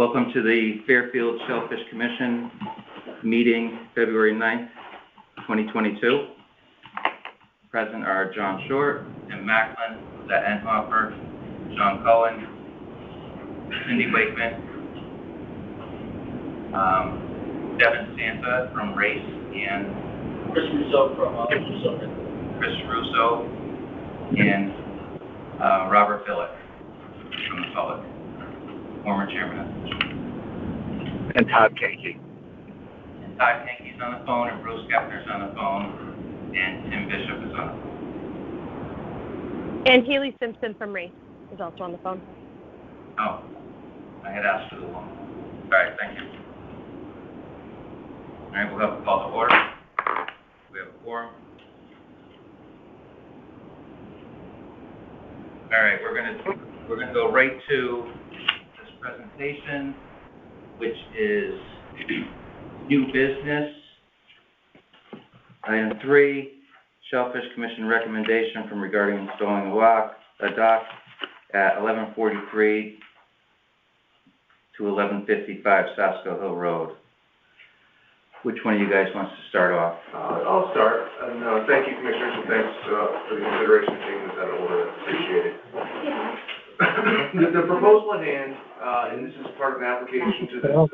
Welcome to the Fairfield Shellfish Commission meeting, February 9th, 2022. Present are John Short, Tim Macklin, Lizette Enhofer, John Cohen, Cindy Wakeman, Devin Santa from Race, and Chris Russo from Chris Russo, and Robert Billick from the public, former chairman. And Todd Kankey. And Todd Kankey's on the phone, and Bruce Geffner's on the phone, and Tim Bishop is on the phone. And Haley Simpson from Race is also on the phone. Oh, I had asked for the one. All right, thank you. All right, we'll have a call to order. We have a quorum. All right, we're gonna go right to this presentation, which is new business. Item 3, Shellfish Commission recommendation from regarding installing a dock at 1143 to 1155 Sasco Hill Road. Which one of you guys wants to start off? I'll start. And thank you, Commissioners, and thanks for the consideration of taking this out of order. Appreciate it. The proposal at hand, and this is part of an application to the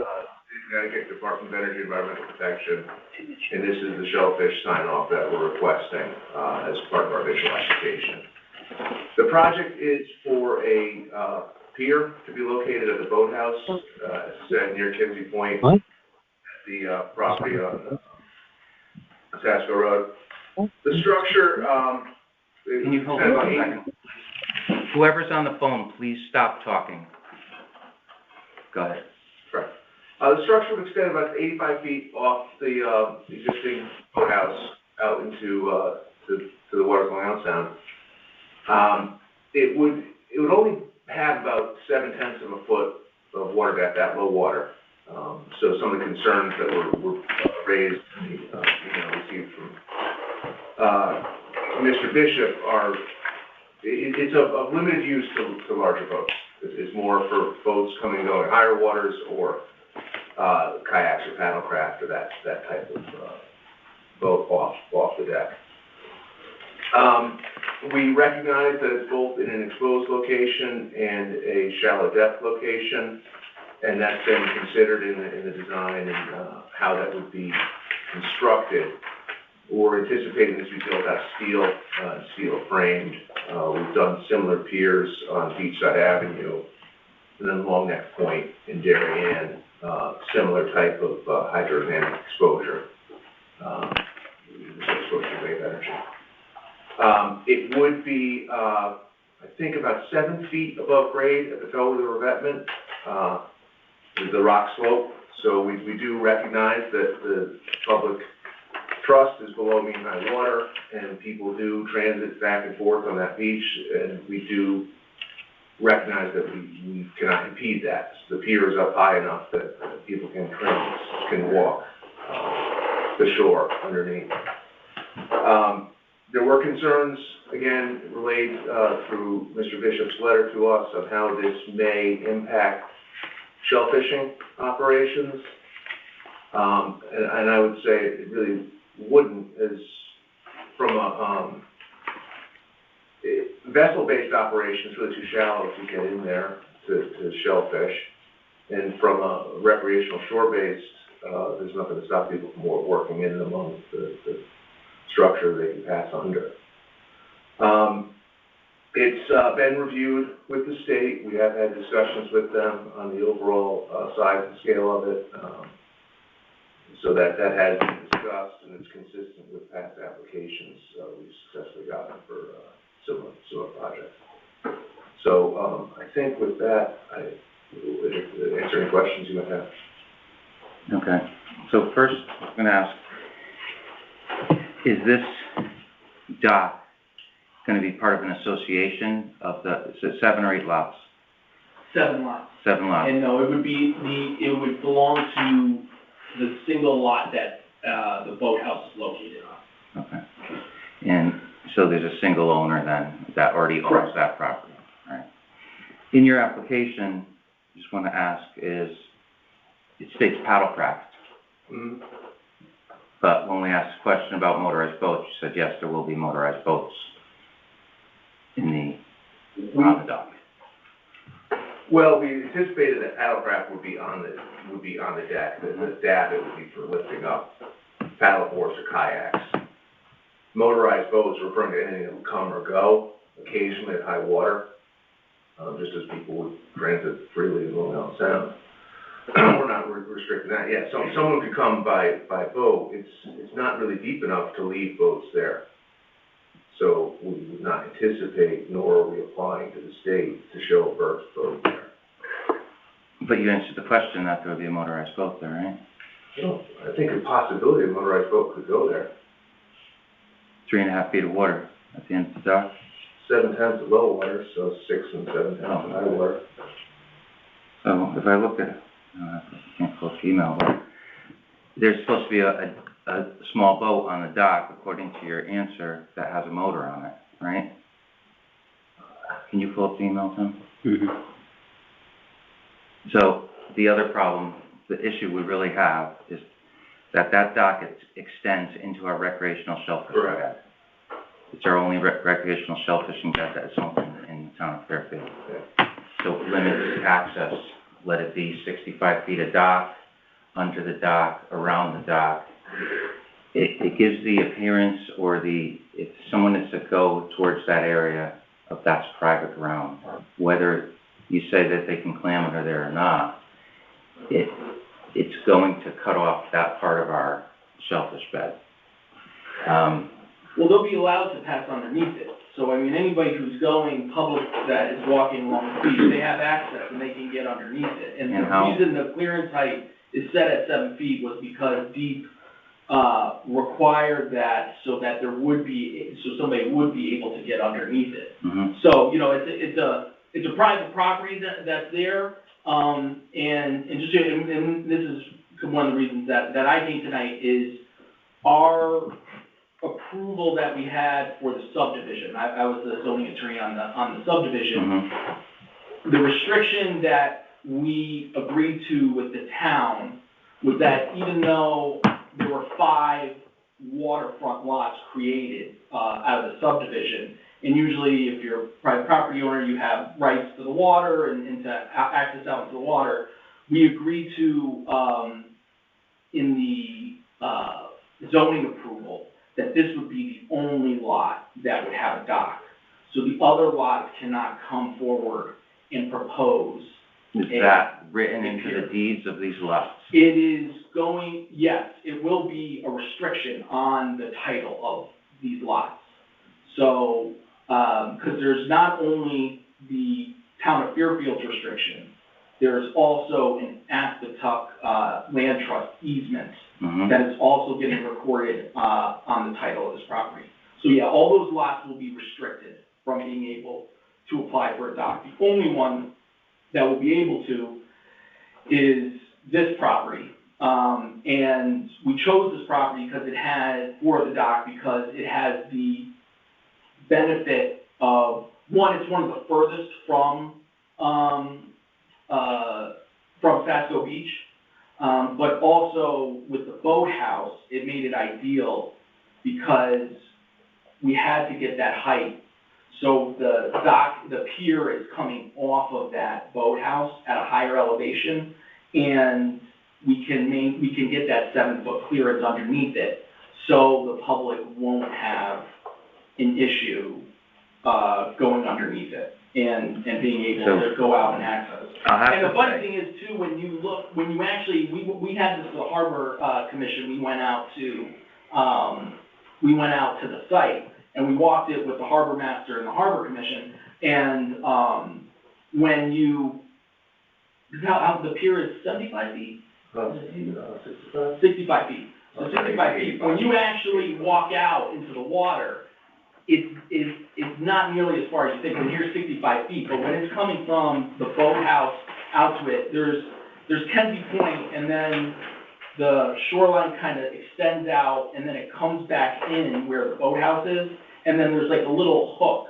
Connecticut Department of Energy and Environmental Protection, and this is the Shellfish sign-off that we're requesting as part of our initial application. The project is for a pier to be located at the boathouse, as said, near Kinsey Point. What? The property on Sasco Road. The structure, can you hold on a second? Whoever's on the phone, please stop talking. Go ahead. Right. The structure would extend about 85 feet off the existing boathouse out into to the water going out sound. It would only have about 7/10 of a foot of water depth at low water. So some of the concerns that were raised, received from Mr. Bishop are, it's of limited use to larger boats. It's more for boats coming and going higher waters, or kayaks or paddlecraft, or that type of boat off the deck. We recognize that it's both in an exposed location and a shallow depth location, and that's been considered in the design and how that would be constructed. We're anticipating this to be built out of steel framed. We've done similar piers on Beachside Avenue, and then Long Neck Point in Darien, similar type of hydrodynamic exposure, exposure to wave energy. It would be, I think, about 7 feet above grade at the toe of the revetment. The rock slope, so we do recognize that the public trust is below mean high water, and people do transit back and forth on that beach, and we do recognize that we cannot impede that. So the pier is up high enough that people can walk the shore underneath. There were concerns, again, relayed through Mr. Bishop's letter to us on how this may impact shellfishing operations, and I would say it really wouldn't, as from a vessel-based operation, it's really too shallow to get in there to shellfish, and from a recreational shore-based, there's nothing to stop people from working in and among the structure they can pass under. It's been reviewed with the state. We have had discussions with them on the overall size and scale of it. So that has been discussed, and it's consistent with past applications we've successfully gotten for similar projects. So I think with that, I will answer any questions you might have. Okay. So first, I'm going to ask, is this dock going to be part of an association of is it 7 or 8 lots? 7 lots. 7 lots. And no, it would belong to the single lot that the boathouse is located on. Okay. And so there's a single owner then that already owns that property, right? In your application, just want to ask is, it states paddlecraft, Mhm. but when we asked a question about motorized boats, you said, yes, there will be motorized boats on the dock. Well, we anticipated that paddlecraft would be on the deck, the davit would be for lifting up paddleboards or kayaks. Motorized boats, referring to anything that would come or go, occasionally at high water, just as people would transit freely in Long Island Sound. We're not restricting that yet. So someone could come by boat. It's not really deep enough to leave boats there. So we would not anticipate, nor are we applying to the state to show a berth boat there. But you answered the question that there would be a motorized boat there, right? So I think a possibility a motorized boat could go there. 3.5 feet of water at the end of the dock. 7 tenths of low water, so 6 and 7 tenths of high water. So if I look at, I can't close the email, but there's supposed to be a small boat on the dock, according to your answer, that has a motor on it, right? Can you pull up the email, Tim? Mm-hmm. So the other problem, the issue we really have is that dock extends into our recreational shellfishing bed. Correct. It's our only recreational shellfishing bed that is open in the town of Fairfield. Yeah. So it limits access, let it be 65 feet of dock, under the dock, around the dock. It gives the appearance if someone is to go towards that area of that's private ground, whether you say that they can clam under there or not, it's going to cut off that part of our shellfish bed. Well, they'll be allowed to pass underneath it. So, I mean, anybody who's going public that is walking along the beach, they have access and they can get underneath it. And the reason the clearance height is set at 7 feet was because DEEP required that so that somebody would be able to get underneath it. Mm-hmm. So, you know, it's a private property that's there, and this is one of the reasons that I came tonight is our approval that we had for the subdivision. I was the zoning attorney on the subdivision. Mm-hmm. The restriction that we agreed to with the town was that even though there were 5 waterfront lots created out of the subdivision, and usually if you're a private property owner, you have rights to the water and to access out into the water, we agreed to, in the zoning approval, that this would be the only lot that would have a dock. So the other lots cannot come forward and propose. Is that written into the deeds of these lots? It is yes, it will be a restriction on the title of these lots. So, because there's not only the town of Fairfield's restriction, there's also an Aspetuck land trust easement Mm-hmm. that is also getting recorded on the title of this property. So yeah, all those lots will be restricted from being able to apply for a dock. The only one that will be able to is this property. And we chose this property because for the dock because it has the benefit of, one, it's one of the furthest from Sasco Beach. But also with the boathouse, it made it ideal because we had to get that height. So the pier is coming off of that boathouse at a higher elevation, and we can get that 7-foot clearance underneath it, so the public won't have an issue going underneath it and being able to go out and access. And the funny thing is too, when you actually, we had this Harbor Commission, we went out to the site, and we walked it with the harbor master and the Harbor Commission, and the pier is 75 feet? 65 feet. So 65 feet. When you actually walk out into the water, it's not nearly as far as you think. When you're 65 feet, but when it's coming from the boathouse out to it, there's Kenzie Point, and then the shoreline kind of extends out, and then it comes back in where the boathouse is, and then there's like a little hook,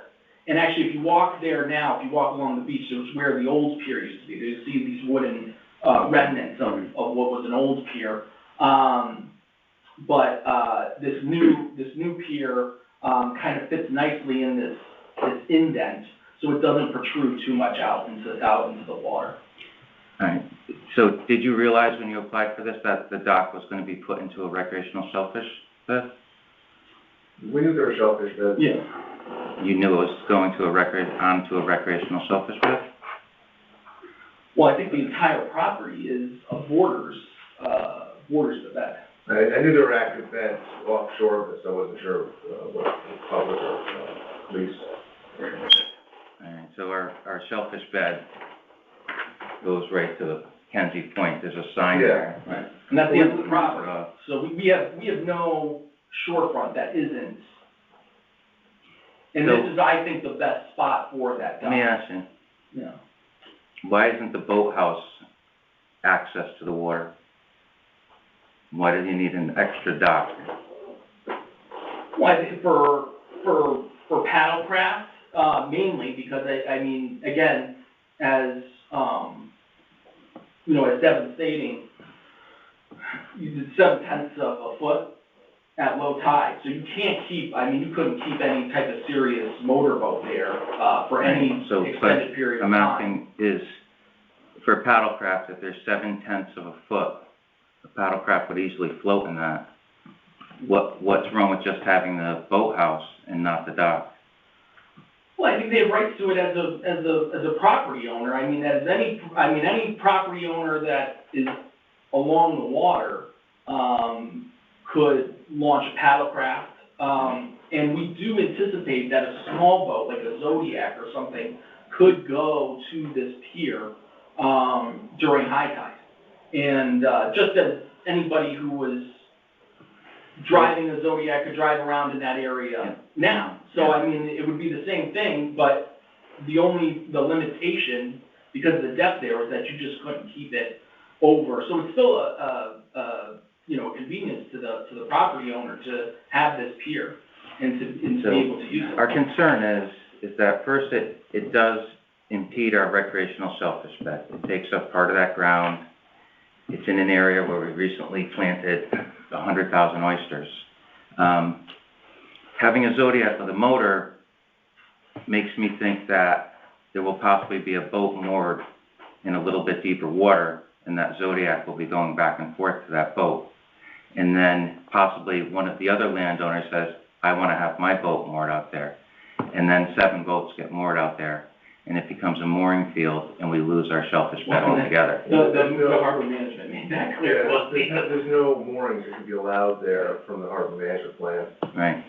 And actually, if you walk there now, if you walk along the beach, it was where the old pier used to be. You see these wooden remnants of what was an old pier. But this new pier kind of fits nicely in this indent, so it doesn't protrude too much out into the water. All right. So did you realize when you applied for this that the dock was going to be put into a recreational shellfish bed? We knew there were shellfish beds. Yeah. You knew it was going to onto a recreational shellfish bed? Well, I think the entire property is borders the bed. I knew there were active beds offshore, but so I wasn't sure what public or police. All right. So our shellfish bed goes right to the Kenzie Point. There's a sign there. Right. And that's the end of the property. So we have no shorefront that isn't. And So, this is, I think, the best spot for that dock. Let me ask you, Yeah. why isn't the boathouse access to the water? Why do you need an extra dock? Well, I think for paddlecraft, mainly because I mean, again, as as Devin's stating, you did 7/10 of a foot at low tide, so you couldn't keep any type of serious motorboat there for any extended period of time. I'm asking is, for paddlecraft, if there's 7/10 of a foot, the paddlecraft would easily float in that. What's wrong with just having the boathouse and not the dock? Well, I think they have rights to it as a property owner. I mean, any property owner that is along the water could launch a paddlecraft. And we do anticipate that a small boat, like a Zodiac or something, could go to this pier during high tide. And just as anybody who was driving a Zodiac could drive around in that area now. So, I mean, it would be the same thing, but the limitation, because of the depth there, was that you just couldn't keep it over. So it's still a convenience to the property owner to have this pier and to be able to use it. Our concern is that first it does impede our recreational shellfish bed. It takes up part of that ground. It's in an area where we recently planted 100,000 oysters. Having a Zodiac with a motor makes me think that there will possibly be a boat moored in a little bit deeper water, and that Zodiac will be going back and forth to that boat. And then possibly one of the other landowners says, I want to have my boat moored out there. And then 7 boats get moored out there, and it becomes a mooring field, and we lose our shellfish bed altogether. The harbor management made that clear. There's no moorings that can be allowed there from the harbor management plan. Right.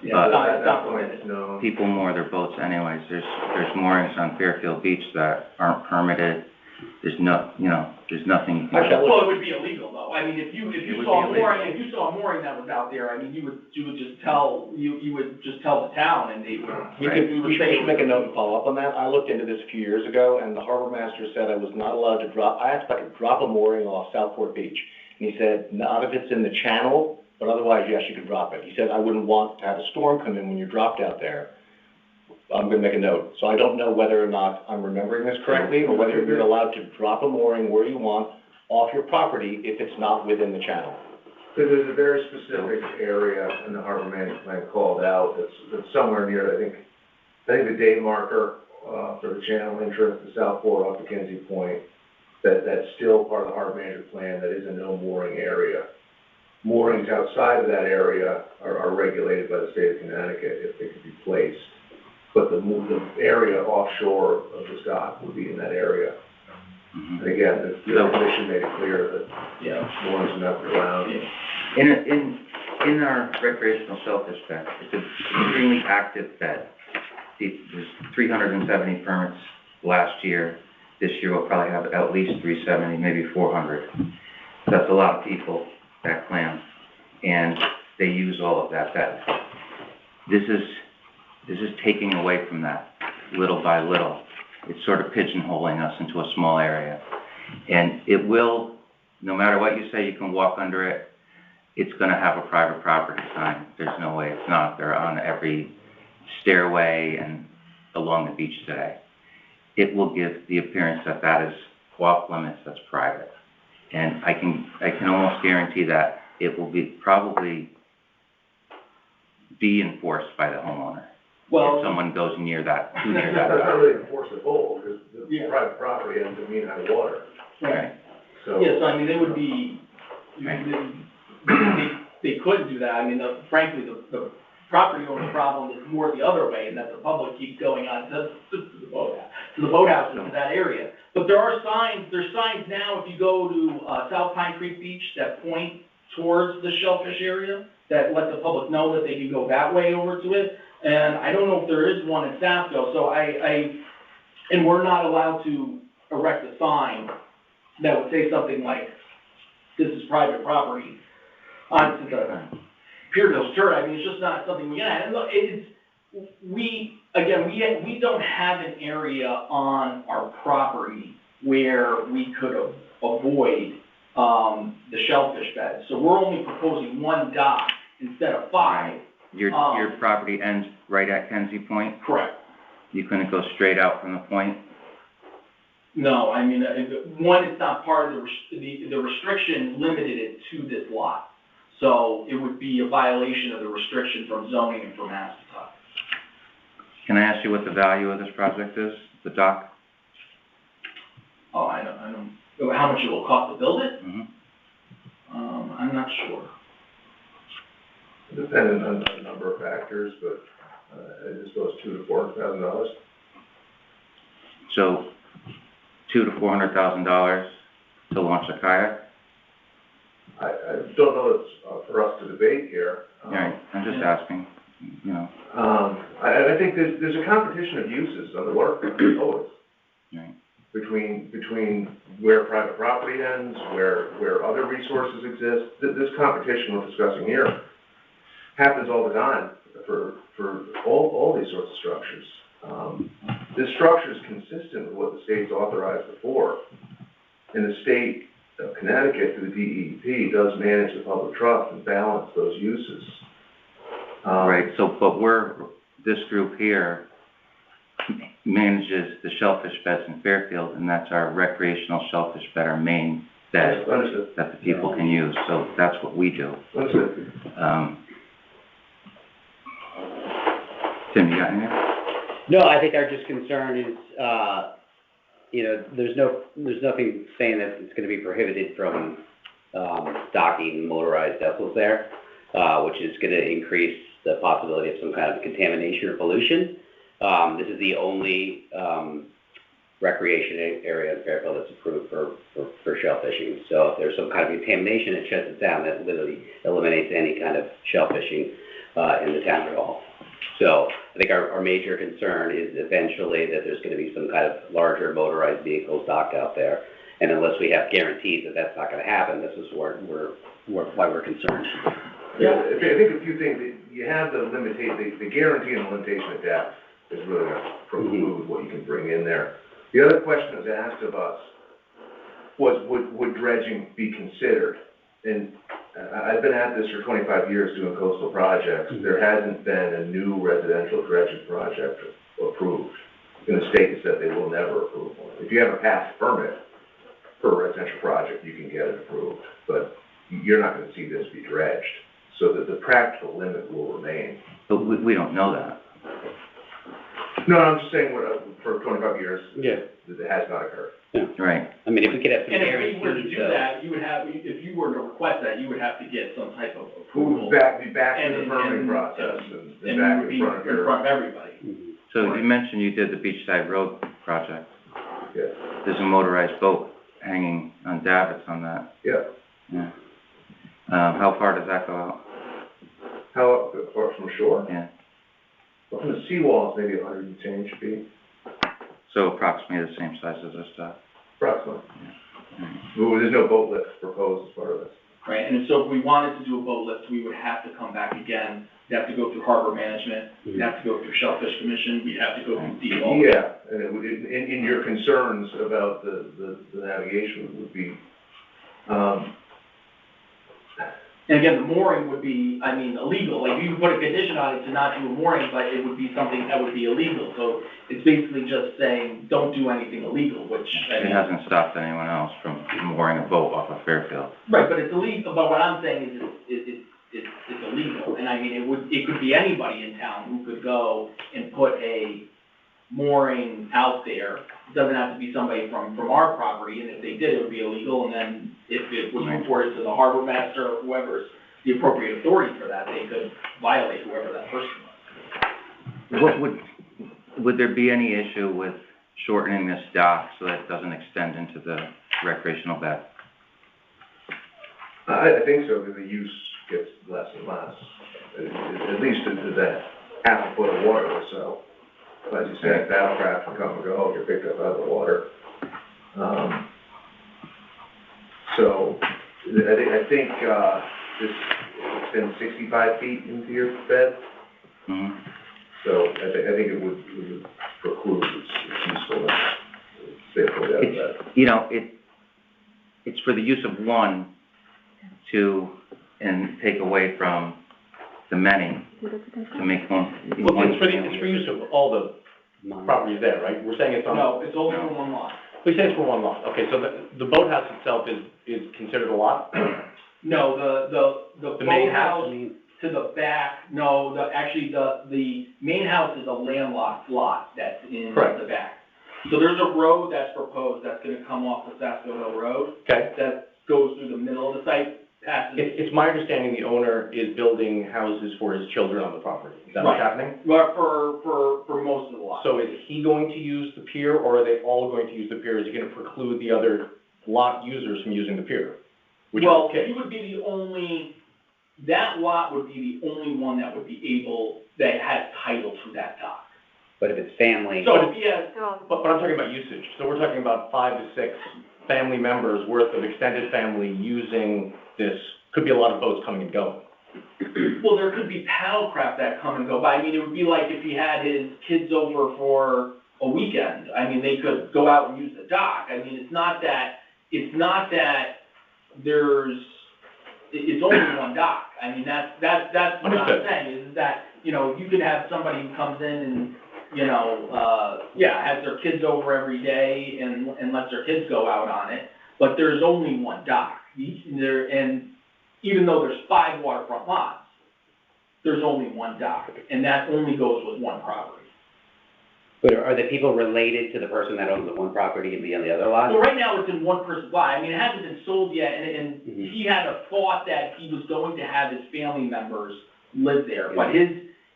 Yeah, But it's not permitted. No. people moor their boats anyways. There's moorings on Fairfield Beach that aren't permitted. There's nothing you can do. Well, it would be illegal though. I mean, if you would saw be illegal. if you saw a mooring that was out there, I mean, you would just tell the town and they would. We should make a note and follow up on that. I looked into this a few years ago, and the harbor master said I was not allowed to drop. I asked if I could drop a mooring off Southport Beach, and he said not if it's in the channel, but otherwise yes, you could drop it. He said I wouldn't want to have a storm come in when you're dropped out there. I'm going to make a note. So I don't know whether or not I'm remembering this correctly, or whether you're allowed to drop a mooring where you want off your property if it's not within the channel. There's a very specific area in the harbor management plan called out that's somewhere near, I think the day marker for the channel entrance to Southport off to Kenzie Point, that's still part of the harbor management plan. That is a no mooring area. Moorings outside of that area are regulated by the state of Connecticut if they could be placed. But the area offshore of the dock would be in that area. Mm-hmm. And again, the commission made it clear that moorings are not allowed. In our recreational shellfish bed, it's an extremely active bed. There's 370 permits last year. This year we'll probably have at least 370, maybe 400. That's a lot of people at Clam, and they use all of that bed. This is taking away from that little by little. It's sort of pigeonholing us into a small area. And it will, no matter what you say, you can walk under it, it's going to have a private property sign. There's no way it's not. They're on every stairway and along the beach today, it will give the appearance that that is off limits, that's private. And I can almost guarantee that it will probably be enforced by the homeowner. Well, If someone goes too near that. That's not really enforceable, because the private property ends up being out of water, right. so. Yeah, so I mean, they would be, they could do that. I mean, frankly, the property owner problem is more the other way, and that the public keeps going on to the boathouse, into that area. But there's signs now, if you go to, South Pine Creek Beach, that point towards the Shellfish area, that let the public know that they can go that way over to it. And I don't know if there is one in Sasco, so and we're not allowed to erect a sign that would say something like, this is private property onto the Pier Hills Church. I mean, it's just not something we can have. And look, we don't have an area on our property where we could avoid the shellfish bed. So we're only proposing one dock instead of 5. Your property ends right at Kenzie Point? Correct. You couldn't go straight out from the point? No, I mean, one, it's not part of the restriction limited it to this lot. So it would be a violation of the restriction from zoning and from Mastertop. Can I ask you what the value of this project is, the dock? Oh, I don't, how much it will cost to build it? Mm-hmm. I'm not sure. Depending on a number of factors, but I suppose $200,000 to $400,000. So, $200,000 to $400,000 to launch a kayak? I don't know it's for us to debate here. All right, I'm just asking, you know. I think there's a competition of uses on the waterfront, always. Right. Between where private property ends, where other resources exist. This competition we're discussing here happens all the time for all these sorts of structures. This structure is consistent with what the state's authorized before. And the state of Connecticut, through the DEP, does manage the public trust and balance those uses. Right, so, but this group here manages the shellfish beds in Fairfield, and that's our recreational shellfish bed, our main bed that the people can use, so that's what we do. Understood. Tim, you got anything? No, I think our just concern is, there's nothing saying that it's gonna be prohibited from, docking motorized vessels there, which is gonna increase the possibility of some kind of contamination or pollution. This is the only, recreation area in Fairfield that's approved for shell fishing. So if there's some kind of contamination, it shuts it down. That literally eliminates any kind of shell fishing, in the town at all. So I think our major concern is eventually that there's gonna be some kind of larger motorized vehicles docked out there. And unless we have guarantees that that's not gonna happen, this is why we're concerned. Yeah, I think a few things, you have the guarantee and the limitation of depth is really going to preclude what you can bring in there. The other question that was asked of us was, would dredging be considered? And I've been at this for 25 years doing coastal projects. There hasn't been a new residential dredging project approved. And the state has said they will never approve one. If you have a past permit for a residential project, you can get it approved. But you're not going to see this be dredged. So that the practical limit will remain. But we don't know that. No, I'm just saying, for 25 years, Yeah. it has not occurred. Yeah. Right. I mean, if we could have some And guarantees. if we were to do that, you would have, if you were to request that, you would have to get some type of approval. Be back in the permitting process and back in front of in front of everybody. Mhm. So you mentioned you did the Beachside Road project. Yes. There's a motorized boat hanging on davits on that. Yeah. Yeah. How far does that go out? How far from shore? Yeah. Well, from the seawall, it's maybe 100 and change feet, So approximately the same size as this stuff. approximately. Right. Well, there's no boat lift proposed as part of this. Right, and so if we wanted to do a boat lift, we would have to come back again. We'd have to go through harbor management, we'd have to go through Shellfish Commission, we'd have to go through DEP. Yeah, and it would, in your concerns about the navigation would be, And again, the mooring would be, I mean, illegal, like, you can put a condition on it to not do a mooring, but it would be something that would be illegal, so it's basically just saying, don't do anything illegal, which, I It mean. hasn't stopped anyone else from mooring a boat off of Fairfield. Right, but it's illegal, but what I'm saying is it's illegal, and I mean, it could be anybody in town who could go and put a mooring out there. It doesn't have to be somebody from our property, and if they did, it would be illegal, and then if it was reported to the harbor master or whoever's the appropriate authority for that, they could violate whoever that person was. What would there be any issue with shortening this dock so that it doesn't extend into the recreational bed? I think so, because the use gets less and less, at least into that half a foot of water or so. As you said, battlecraft can come and go, you're picked up out of the water. So, I think, this extends 65 feet into your bed. Mm-hmm. So, I think it would preclude its usefulness, safely out of that. You know, it's for the use of one and take away from the many to make one. Well, it's for use of all the properties there, right? We're saying it's on. No, it's only for one lot. We say it's for one lot. Okay, so the boathouse itself is considered a lot? No, the main boathouse house? to the back, no, the main house is a landlocked lot that's in Correct. the back. So there's a road that's proposed that's gonna come off the Sasco Hill Road. Okay. That goes through the middle of the site, passes. It's my understanding the owner is building houses for his children on the property. Is that what's Right. happening? Well, for most of the lot. So is he going to use the pier, or are they all going to use the pier? Is he gonna preclude the other lot users from using the pier? Well, Okay. he would be the only, that lot would be the only one that would be able, that has title to that dock. But if it's family, So if he has, But I'm talking about usage. So we're talking about 5 to 6 family members worth of extended family using this. Could be a lot of boats coming and going. well, there could be paddlecraft that come and go by. I mean, it would be like if he had his kids over for a weekend. I mean, they could go out and use the dock. I mean, it's not that it's only one dock. I mean, that's what I'm Understood. saying, is that, you know, you could have somebody who comes in and, you know, has their kids over every day and lets their kids go out on it, but there's only one dock. And even though there's 5 waterfront lots, there's only one dock, and that only goes with one property. but are the people related to the person that owns the one property and be on the other lot? Well, right now, it's in one person's lot. I mean, it hasn't been sold yet, and Mhm. he had a thought that he was going to have his family members live there, but Yeah.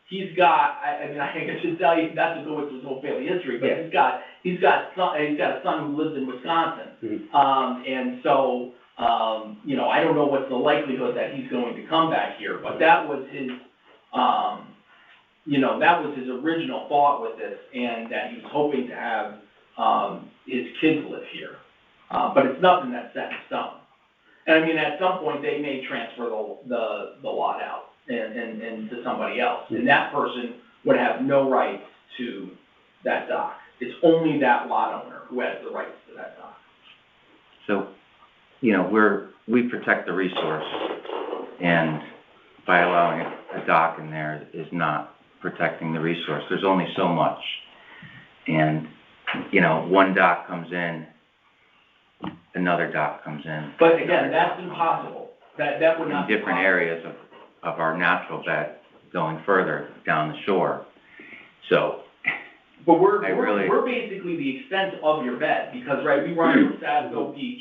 he's got, I mean, I think I should tell you, not to go into his whole family history, but Yeah. he's got a son who lives in Wisconsin. Mhm. And so, you know, I don't know what's the likelihood that he's going to come back here, but that was his, you know, that was his original thought with this, and that he was hoping to have, his kids live here. But it's nothing that's set in stone. And I mean, at some point, they may transfer the lot out and to somebody else, and that person would have no rights to that dock. It's only that lot owner who has the rights to that dock. So, you know, we protect the resource, and by allowing a dock in there is not protecting the resource. There's only so much. And, you know, one dock comes in, another dock comes in. But again, that's impossible. That would not In be different possible. areas of our natural bed going further down the shore. So, But we're basically the extent of your bed, because, right, we run from Sasco Beach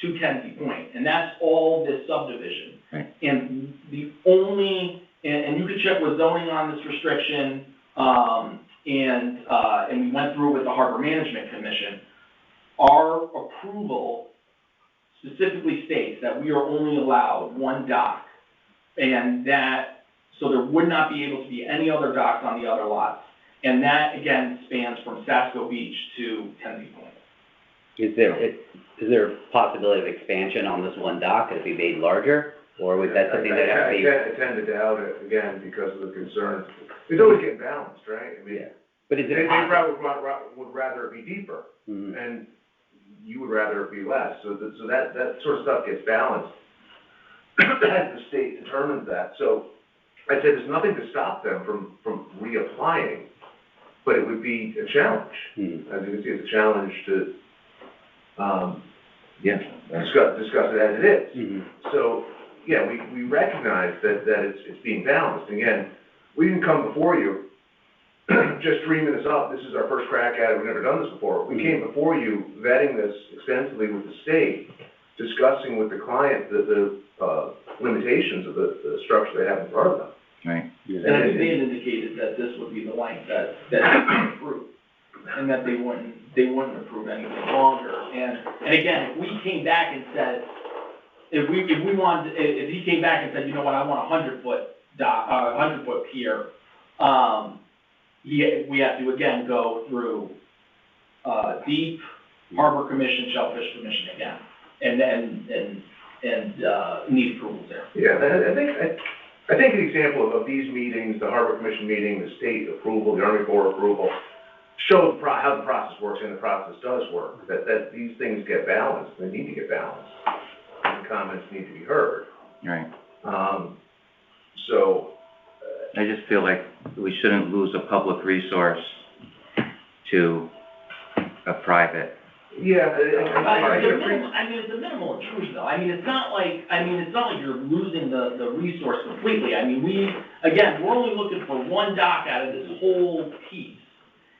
to Kenzie Point, and that's all this subdivision. Right. And the only, and you could check with zoning on this restriction, and we went through it with the Harbor Management Commission. Our approval specifically states that we are only allowed one dock, and that, so there would not be able to be any other docks on the other lots. And that, again, spans from Sasco Beach to Kenzie Point. Is there a possibility of expansion on this one dock? Could it be made larger? Or would that something that have to be? I tend to doubt it, again, because of the concerns. It's always getting balanced, right? I mean, Yeah. But is they it possible? probably would rather it be deeper, Mhm. and you would rather it be less, so that sort of stuff gets balanced. had the state determined that. So I'd say there's nothing to stop them from reapplying, but it would be a challenge. As you can see, it's a challenge to, discuss it as it is. So, yeah, we recognize that it's being balanced. Again, we didn't come before you just dreaming this up. This is our first crack at it. We've never done this before. We came before you vetting this extensively with the state, discussing with the client the limitations of the structure they have in front of them. Right. And I think they had indicated that this would be the length that they would approve, and that they wouldn't approve anything longer. And again, if we came back and said, if he came back and said, you know what, I want a 100-foot pier, we have to again go through Deep, Harbor Commission, Shellfish Commission again, and need approvals there. Yeah, I think an example of these meetings, the Harbor Commission meeting, the state approval, the Army Corps approval, shows how the process works, and the process does work, that these things get balanced. They need to get balanced, and comments need to be heard. Right. So I just feel like we shouldn't lose a public resource to a private. yeah, it's a minimal intrusion though. It's not like you're losing the resource completely. We're only looking for one dock out of this whole piece.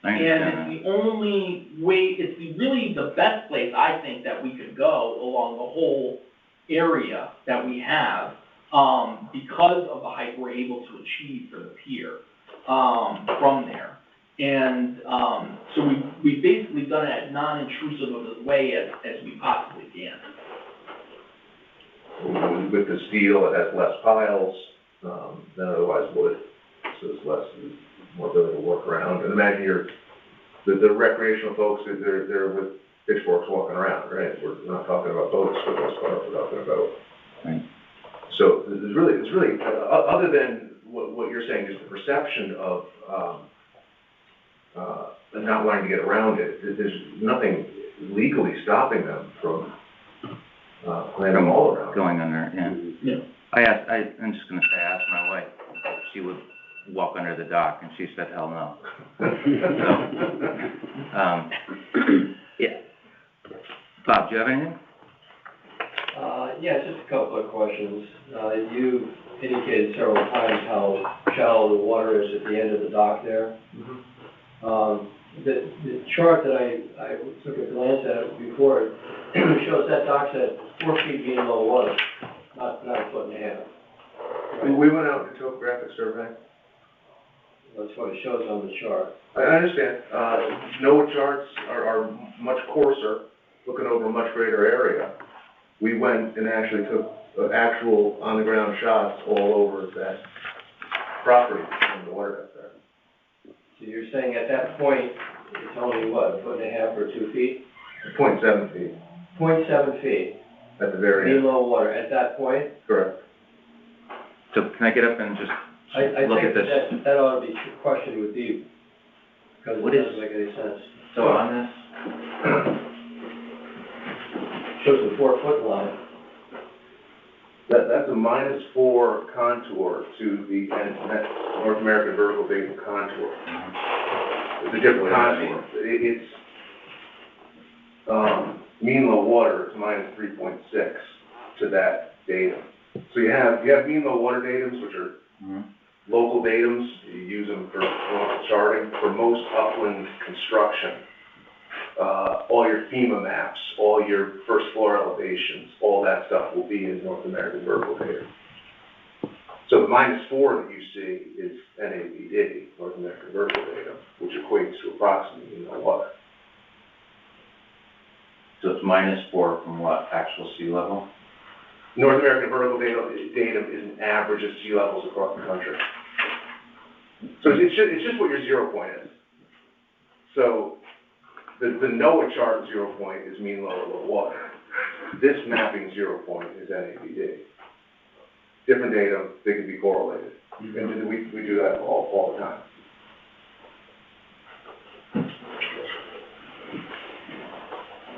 And it's the only way, really the best place, I think, that we could go along the whole area that we have, because of the height we're able to achieve for the pier, from there. And, so we've basically done it as non-intrusive of a way as we possibly can. with the steel, it has less piles than otherwise would, so it's more ability to work around. And imagine the recreational folks, they're with pitchforks walking around, right? We're not talking about boats for the most part, we're talking about. Right. So it's really, other than what you're saying, is the perception of not wanting to get around it. There's nothing legally stopping them from climbing all around. Going under, yeah. I'm just gonna say, I asked my wife if she would walk under the dock, and she said, hell no. Yeah. Bob, do you have anything? Yeah, just a couple of questions. You indicated several times how shallow the water is at the end of the dock there. The chart that I took a glance at before, it shows that dock's at 4 feet mean low water, not a foot and a half. Right? We went out and took a topographic survey. That's what it shows on the chart. I understand. NOAA charts are much coarser, looking over a much greater area. We went and actually took actual on-the-ground shots all over that property from the water depth there. So you're saying at that point, it's only what, a foot and a half or 2 feet? 0.7 feet 0.7 feet. at the very Mean end. low water at that point? Correct. So can I get up and just I look think at this? that ought to be questioned with Deep, because it What doesn't is- make any sense. So on this, Shows the 4 foot line. That's a -4 contour to the North American vertical datum contour. It's a different contour. It's mean low water is -3.6 to that datum. So you have mean low water datums, which are local datums. You use them for charting for most upland construction. All your FEMA maps, all your first floor elevations, all that stuff will be in North American vertical data. So the -4 that you see is NAVD, North American vertical data, which equates to approximately mean low water. so it's -4 from what, actual sea level? North American vertical datum is an average of sea levels across the country. So it's just what your 0 point is. So the NOAA chart 0 point is mean low water. This mapping 0 point is NAVD. Different data, they can be correlated. And we do that all the time.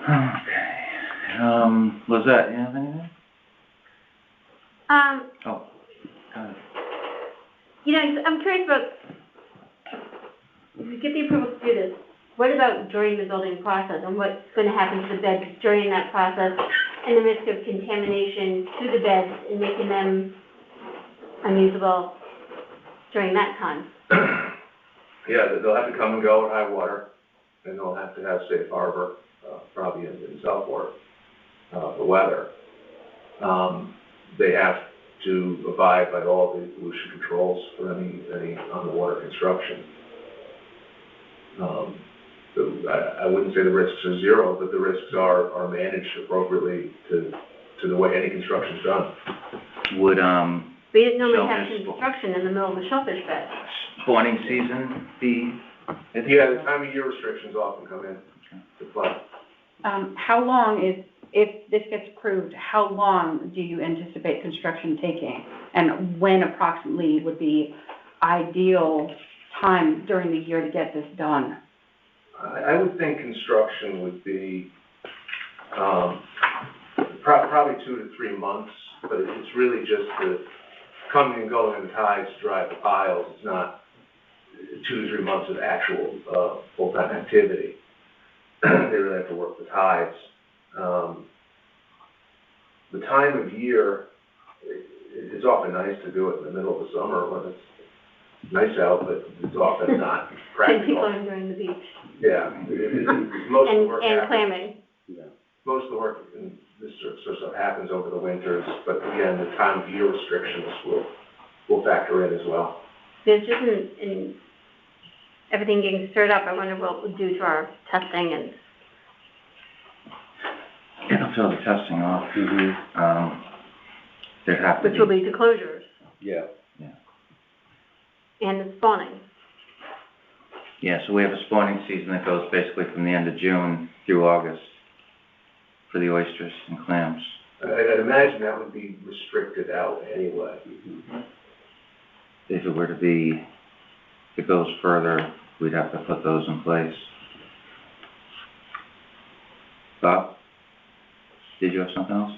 Okay. Lizette, you have anything? Oh, go ahead. You know, I'm curious about, if you get the approval to do this, what about during the building process, and what's gonna happen to the beds during that process, and the risk of contamination to the beds and making them unusable during that time? Yeah, they'll have to come and go at high water, and they'll have to have safe harbor, probably in Southport, the weather. They have to abide by all the pollution controls for any underwater construction. So I wouldn't say the risks are zero, but the risks are managed appropriately to the way any construction's done. Would, We didn't normally have Shellfish- construction in the middle of a shellfish bed. spawning season be? Yeah, the time of year restrictions often come in to play. How long if this gets approved, how long do you anticipate construction taking? And when approximately would be ideal time during the year to get this done? I would think construction would be, probably 2 to 3 months, but it's really just the coming and going of the tides to drive the piles. It's not 2 to 3 months of actual, full-time activity. They really have to work the tides. The time of year, it's often nice to do it in the middle of the summer when it's nice out, but it's often not And people practical. are enjoying the beach. Yeah, most of the work And happens. clamming. Most of the work in this sort of stuff happens over the winters, but again, the time of year restrictions will factor in as well. There's just in everything getting stirred up, I wonder what it would do to our testing and, It'll throw the testing off. Mm-hmm. There'd have to which will be, be the closures Yeah. and the spawning. yeah, so we have a spawning season that goes basically from the end of June through August for the oysters and clams. I'd imagine that would be restricted out anyway. If it were to be, if it goes further, we'd have to put those in place. Bob, did you have something else?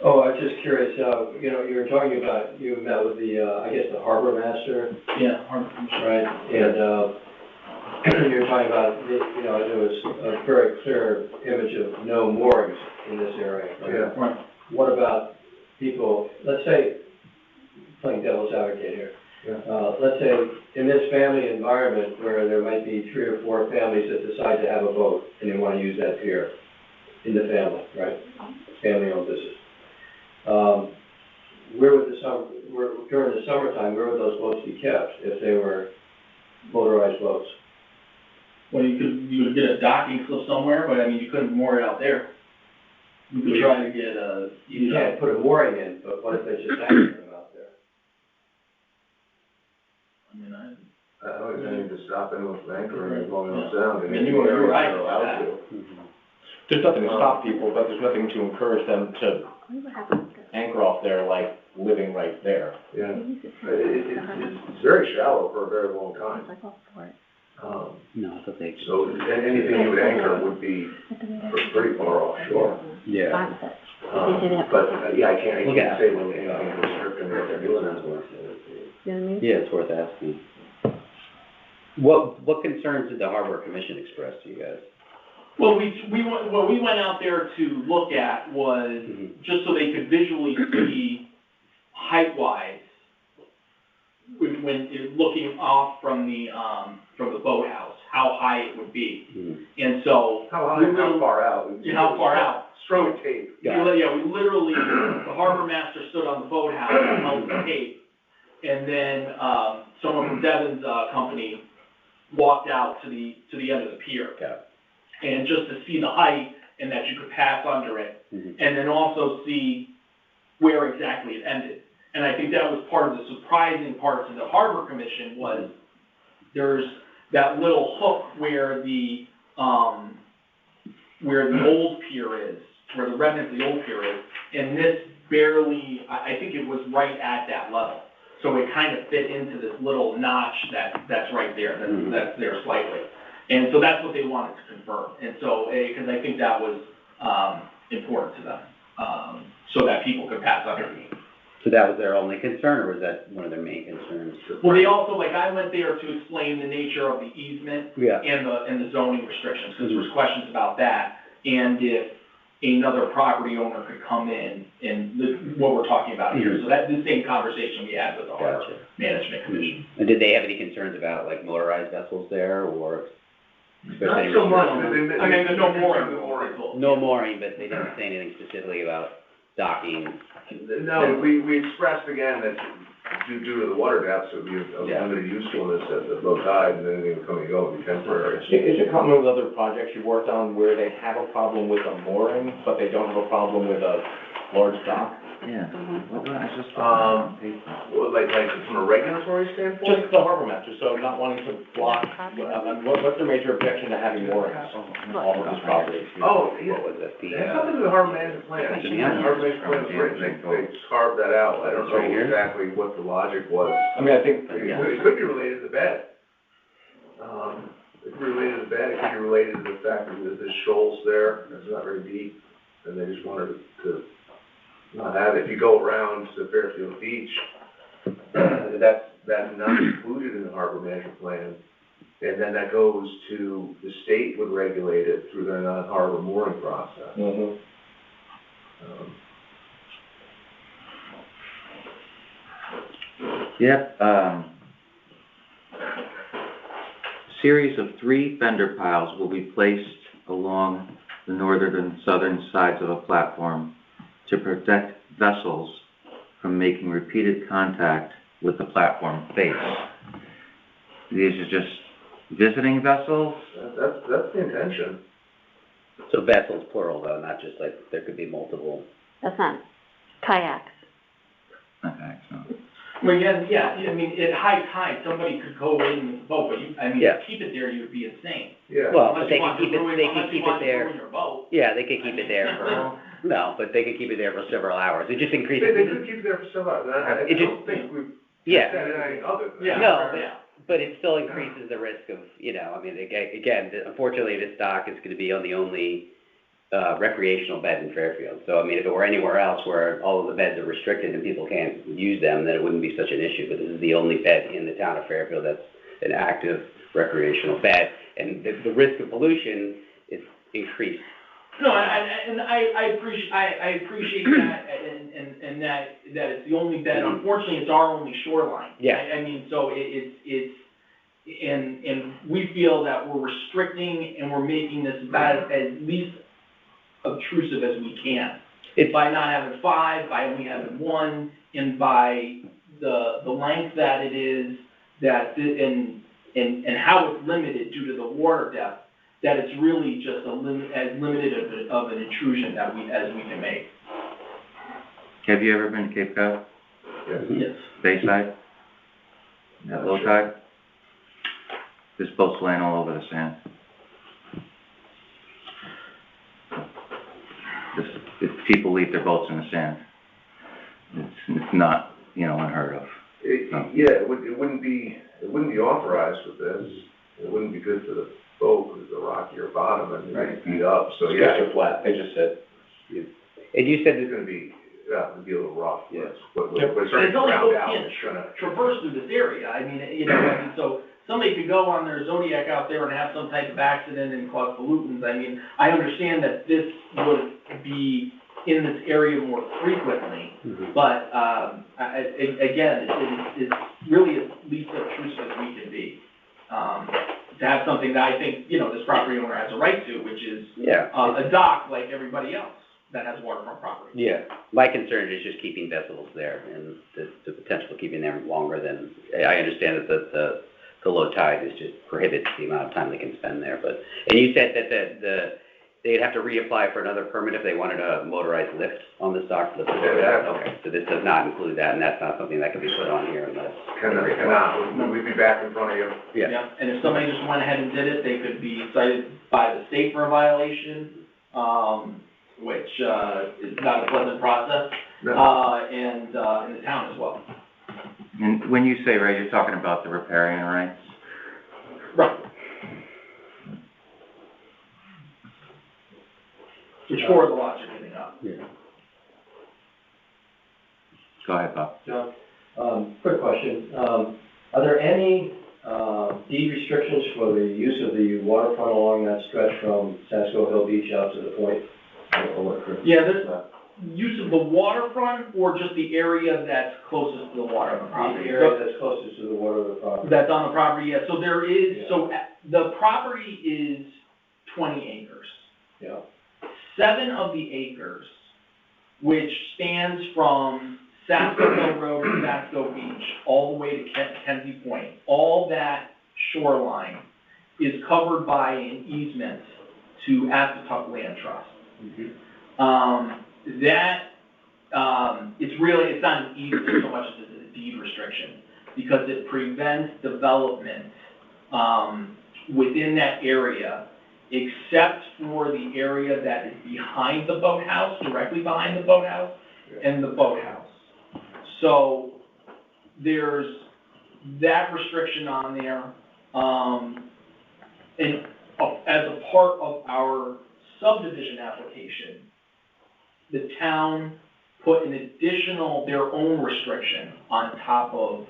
Oh, I was just curious, you know, you were talking about, you met with the, I guess, the harbor master, Yeah, right? And you were talking about, you know, there was a very clear image of no moorings in this area. Right? Yeah. right. What about people, let's say, playing devil's advocate here. Let's say in this family environment where there might be 3 or 4 families that decide to have a boat and they want to use that pier in the family, right? Family-owned business. During the summertime, where would those boats be kept if they were motorized boats? Well, you would get a docking cliff somewhere, but I mean, you couldn't moor it out there. You could try to get a, You can't put a mooring in, but what if they just anchor them out there? I mean, I don't think anything to stop anyone from anchoring and going on sound. I mean, you were right. They're allowed to. There's nothing to stop people, but there's nothing to encourage them to anchor off there like living right there. Yeah. It's very shallow for a very long time. No, it's a big. So anything you would anchor would be pretty far offshore. Yeah. Yeah, I can't say when anything restricting what they're doing on board. You know what I mean? Yeah, it's worth asking. What concerns did the Harbor Commission express to you guys? well, what we went out there to look at was just so they could visually see height-wise when looking off from the boathouse, how high it would be. And so. How high, how far out? Yeah, how far out. Strung tape. Yeah, we literally, the harbor master stood on the boathouse and held the tape. And then, someone from Devon's, company walked out to the end of the pier. Yeah. And just to see the height and that you could pass under it. And then also see where exactly it ended. And I think that was part of the surprising part to the Harbor Commission was there's that little hook where the old pier is, where the remnant of the old pier is, and this barely, I think it was right at that level. So it kind of fit into this little notch that's right there, that's there slightly. And so that's what they wanted to confirm. And so, because I think that was important to them. so that people could pass underneath. So that was their only concern, or was that one of their main concerns? Well, they also, like, I went there to explain the nature of the easement Yeah. and the zoning restrictions, because there was questions about that, and if another property owner could come in and what we're talking about here. So that's the same conversation we had with the Harbor Gotcha. Management Commission. And did they have any concerns about, like, motorized vessels there, or? Not so much, but they. I mean, there's no mooring. No mooring, but they didn't say anything specifically about docking? No, we expressed again that due to the water depths, it would be of limited usefulness at low tide, and anything coming and going would be temporary. Is it common with other projects you worked on where they have a problem with a mooring, but they don't have a problem with a large dock? Yeah. What was I just Well, like from a regulatory standpoint? Just the harbor master, so not wanting to block, what's the major objection to having moorings on all of this property? Oh, yeah. What was it, It has something to do with the harbor management plan. The harbor management plan is written, they carved that out. I don't know exactly what the logic was. I mean, I think, It could be related to the bed. It could be related to the bed, it could be related to the fact that there's shoals there, it's not very deep, and they just wanted to not have it. If you go around to Fairfield Beach, that's not included in the harbor management plan. And then that goes to, the state would regulate it through their non-harbor mooring process. Yep, series of 3 fender piles will be placed along the northern and southern sides of a platform to protect vessels from making repeated contact with the platform face. These are just visiting vessels? That's the intention. So vessels plural though, not just like, there could be multiple. That's not kayaks. Okay, so. Well, yeah, I mean, at high tide, somebody could go in with a boat, but Yeah. to keep it there, you would be insane. Yeah. Well, Unless but they you could want keep to it, ruin- they could unless you keep want it to there. ruin your boat. Yeah, they could keep it there for, no, but they could keep it there for several hours. It just They increases. could keep it there for some hours. I It don't think we've Yeah. said anything other than that. Yeah. No, Yeah. but it still increases the risk of, I mean, again, unfortunately, this dock is gonna be on the only, recreational bed in Fairfield. So, I mean, if it were anywhere else where all of the beds are restricted and people can't use them, then it wouldn't be such an issue. But this is the only bed in the town of Fairfield that's an active recreational bed. And the risk of pollution is increased. No, I appreciate that, and that it's the only bed, unfortunately, it's our only shoreline. Yeah. I mean, so it's, and we feel that we're restricting and we're making this about as least obtrusive as we can. By not having 5, by only having 1, and by the length that it is, and how it's limited due to the water depth, that it's really just as limited of an intrusion as we can make. Have you ever been to Cape Cod? Yes. Bayside? At low tide? There's boats laying all over the sand. If people leave their boats in the sand, it's not, unheard of. It wouldn't be authorized with this. It wouldn't be good for the boat, because the rockier bottom and it's beat up, so yeah. Skids are flat, they just said. And you said It's gonna be, it'd be a little rough, Yes. but And it's it's only ground boats out, can't it's gonna. traverse through this area. I mean, so somebody could go on their Zodiac out there and have some type of accident and cause pollutants. I mean, I understand that this would be in this area more frequently, but, again, it's really as least obtrusive as we can be. To have something that I think, this property owner has a right to, which is a dock like everybody else that has waterfront property. Yeah, my concern is just keeping vessels there and the potential of keeping them longer than, I understand that the low tide is just prohibits the amount of time they can spend there, and you said that they'd have to reapply for another permit if they wanted a motorized lift on this dock? Okay, so this does not include that, and that's not something that can be put on here unless. Cannot, we'd be back in front of you. Yeah, and if somebody just went ahead and did it, they could be cited by the state for a violation, which, is not a pleasant process, and the town as well. And when you say, right, you're talking about the riparian rights? Right. Which 4 of the lots are giving up. Yeah. Go ahead, Bob. John, quick question. Are there any, deed restrictions for the use of the waterfront along that stretch from Sasco Hill Beach out to the point? Yeah, there's use of the waterfront or just the area that's closest to the water on the property? The area that's closest to the water of the property. That's on the property, yeah. So there is, Yeah. so the property is 20 acres. Yeah. 7 of the acres, which spans from Sasco Hill Road to Sasco Beach, all the way to Kenzie Point, all that shoreline is covered by an easement to Aspetuck Land Trust. Mm-hmm. It's not an easement so much as it's a deed restriction, because it prevents development, within that area, except for the area that is behind the boathouse, directly behind the boathouse, and the boathouse. So, there's that restriction on there, and as a part of our subdivision application, the town put an additional, their own restriction on top of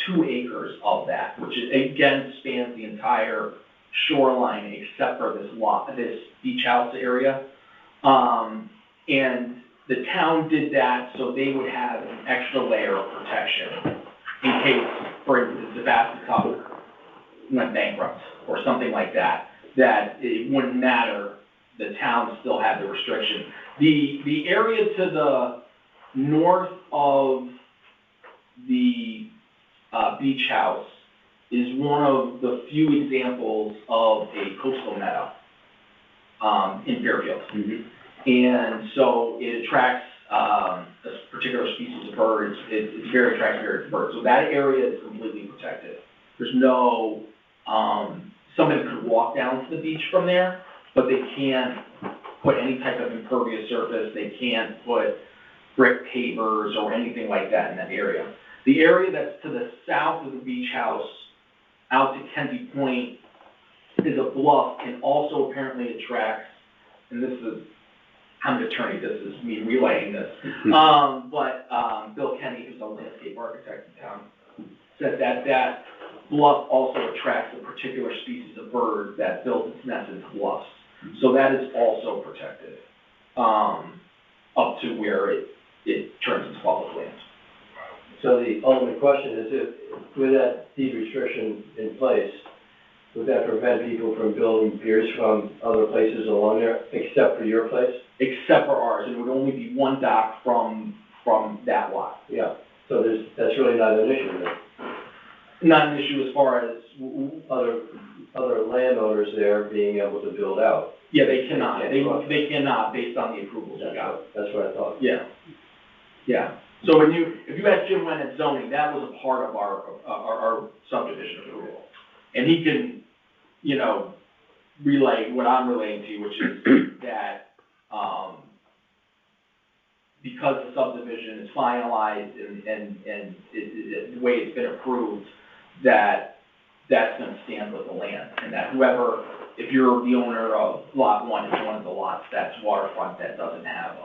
2 acres of that, which is, again, spans the entire shoreline except for this beach house area. And the town did that so they would have an extra layer of protection in case, for instance, if Aspetuck went bankrupt or something like that, that it wouldn't matter, the town still had the restriction. The area to the north of the beach house is one of the few examples of a coastal meadow in Fairfield. Mm-hmm. And so it attracts a particular species of birds. It's very attractive to birds. So that area is completely protected. There's no, somebody could walk down to the beach from there, but they can't put any type of impervious surface. They can't put brick pavers or anything like that in that area. The area that's to the south of the beach house, out to Kenzie Point, is a bluff and also apparently attracts, and this is, I'm an attorney, this is me relaying this, but Bill Kenny, who's a landscape architect in town, said that that bluff also attracts a particular species of bird that builds its nest into bluffs. So that is also protected, up to where it turns into public land. So the ultimate question is, if, with that deed restriction in place, would that prevent people from building piers from other places along there, except for your place? Except for ours, it would only be one dock from that lot. Yeah, so that's really not an issue then? Not an issue as far as, Other landowners there being able to build out. yeah, they cannot, they cannot based on the approvals we got. That's what I thought. Yeah, yeah. So if you ask Jim when at zoning, that was a part of our subdivision approval. And he can, relay what I'm relaying to you, which is that, because the subdivision is finalized and the way it's been approved, that's gonna stand with the land. And that whoever, if you're the owner of lot 1, it's one of the lots that's waterfront that doesn't have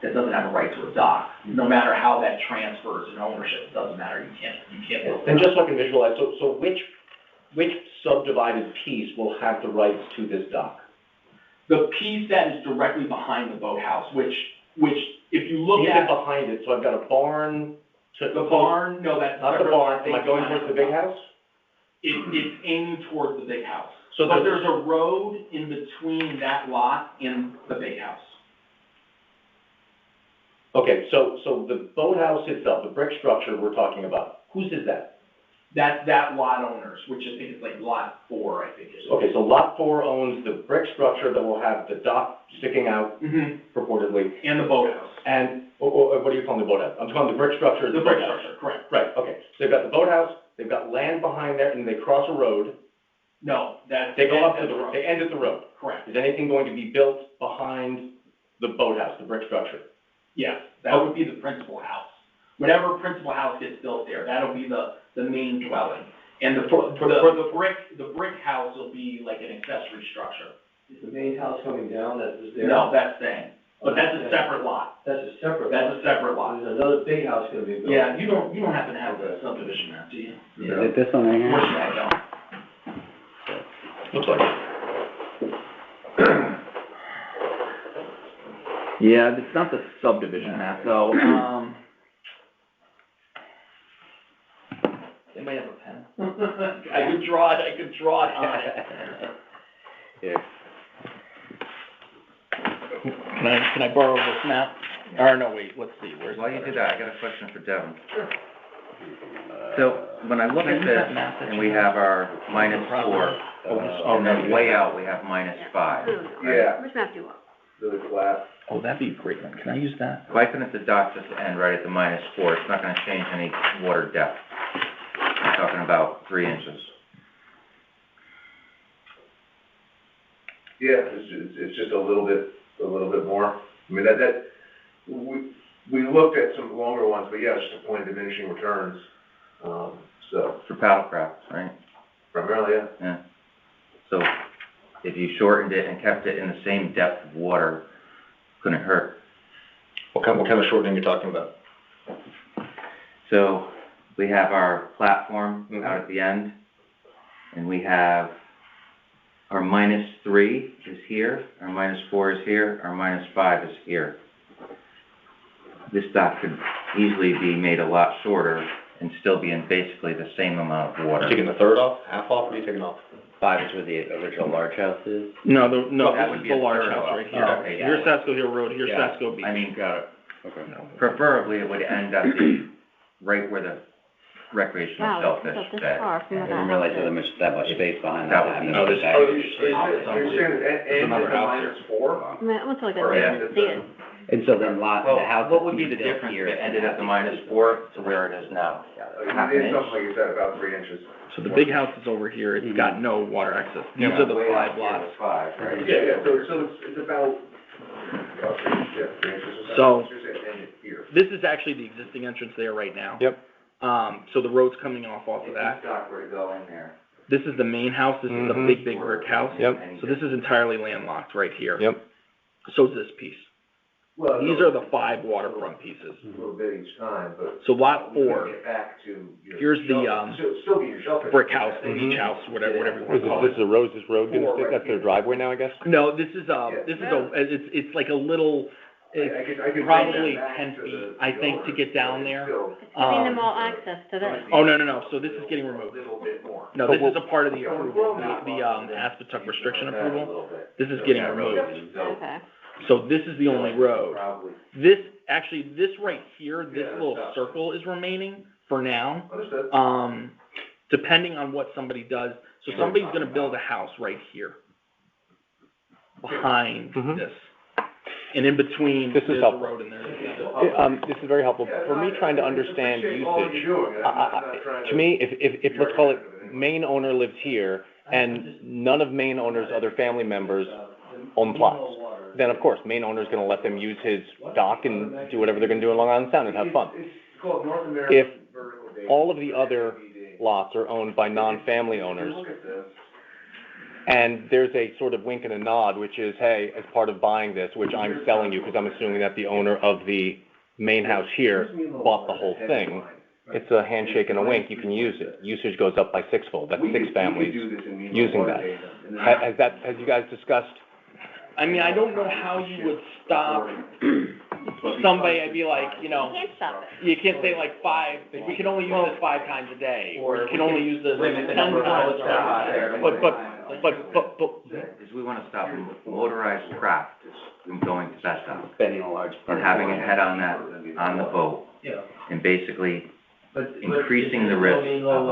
a right to a dock. No matter how that transfers in ownership, it doesn't matter, you can't build. And just so I can visualize, so which subdivided piece will have the rights to this dock? The piece that is directly behind the boathouse, which if you look Even at behind it, so I've got a barn to. the barn, no, that's Not the barn, am I going towards the big house? It's aiming towards the big house. So But there's a road in between that lot and the big house. Okay, so the boathouse itself, the brick structure we're talking about, whose is that? That's that lot owners, which I think is like lot 4, I think is. Okay, so lot 4 owns the brick structure that will have the dock sticking out Mm-hmm. purportedly. And the boathouse. And, what do you call the boathouse? I'm calling the brick structure The brick structure, correct. Right, okay. So they've got the boathouse, they've got land behind there, and they cross a road. No, that's. They go up to that's the, they end at the road. Correct. Is anything going to be built behind the boathouse, the brick structure? Yes, that would be the principal house. Whatever principal house gets built there, that'll be the main dwelling. And the brick house will be like an accessory structure. Is the main house coming down that was there? No, that's staying. But that's a separate lot. That's a separate. That's a separate lot. There's another big house gonna be built. Yeah, you don't happen to have the subdivision map, do you? Is it this one right here? Unfortunately, I don't. Looks like it. Yeah, it's not the subdivision map, though, Anybody have a pen? I could draw it on it. Here. Can I borrow this map? Or no, wait, let's see, where's? While you do that, I got a question for Devin. So, when I look at this, and we have our -4, and then way out, we have -5. Yeah. Which map do you want? Really flat. Oh, that'd be a great one, can I use that? Why couldn't the dock just end right at the -4? It's not gonna change any water depth. I'm talking about 3 inches. Yeah, it's just a little bit more. I mean, we looked at some longer ones, but yeah, it's just a point of diminishing returns. So For paddlecrafts, right? primarily, yeah. Yeah. So, if you shortened it and kept it in the same depth of water, couldn't hurt. What kind of shortening are you talking about? So, we have our platform out at the end, and we have our -3 is here, our -4 is here, our -5 is here. This dock could easily be made a lot shorter and still be in basically the same amount of water. Taking the third off, half off, what are you taking off? 5 is where the original large house is. No, that would be the a large third house off. right here. Oh, okay, got Here's it. Sasco Hill Road, here's Yeah. Sasco Beach. I mean, Got it. Okay. preferably it would end at the, right where the recreational Wow, shellfish it's this bed. far from I the didn't realize there was that much space behind that. That would be- No, this- Back. You're saying that end another at the house here. -4? I mean, it looks like Or a, end at see it. And so then the house. What would be the that's built difference here if it is ended at the gonna have to be -4 to where it is now? Half an It is inch? something like you said, about 3 inches. So the big house is over here, it's got no water access. These are the Way 5 out here lots. was 5, right? Yeah, so it's about 3 inches or So- You're saying end it here. This is actually the existing entrance there right now. Yep. So the road's coming off of This that. dock were to go in there. This is the main house, this is the Mhm. big brick house. Yep. So this is entirely landlocked right here. Yep. So is this piece. Well, These are the 5 waterfront pieces. A little bit each time, but. So lot we 4, can get back to your. here's the, Still be your shellfish. brick house, the beach house, whatever you want to call it. the Rose's Road, that's their driveway now, I guess? No, this is it's like a little, it's probably 10 feet, I think, to get down there. Giving them all access to this. Oh, no, so this is getting removed. A little bit more. No, this is a part of the approval, the Aspetuck restriction approval. This is getting removed. Okay. So this is the only road. Probably. This right here, this little circle is remaining for now. Understood. Depending on what somebody does, so somebody's gonna build a house right here. Behind Mhm. this. And in between, This is there's a helpful. road and there's. This is very helpful. For me, trying to understand usage, to me, if, let's call it, main owner lives here, and none of main owner's other family members own plots, then of course, main owner's gonna let them use his dock and do whatever they're gonna do in Long Island Sound and have fun. If all of the other lots are owned by non-family owners, and there's a sort of wink and a nod, which is, hey, as part of buying this, which I'm selling you, because I'm assuming that the owner of the main house here bought the whole thing, it's a handshake and a wink, you can use it. Usage goes up by 6-fold, that's 6 families using that. Has you guys discussed? I mean, I don't know how you would stop somebody, I'd be like, You can't stop it. you can't say like 5, we can only use this 5 times a day, or you can only use this 10 times a day. But, Is we wanna stop motorized craft from going to that dock. Spending a large. And having it head on on the boat, and basically increasing the risk of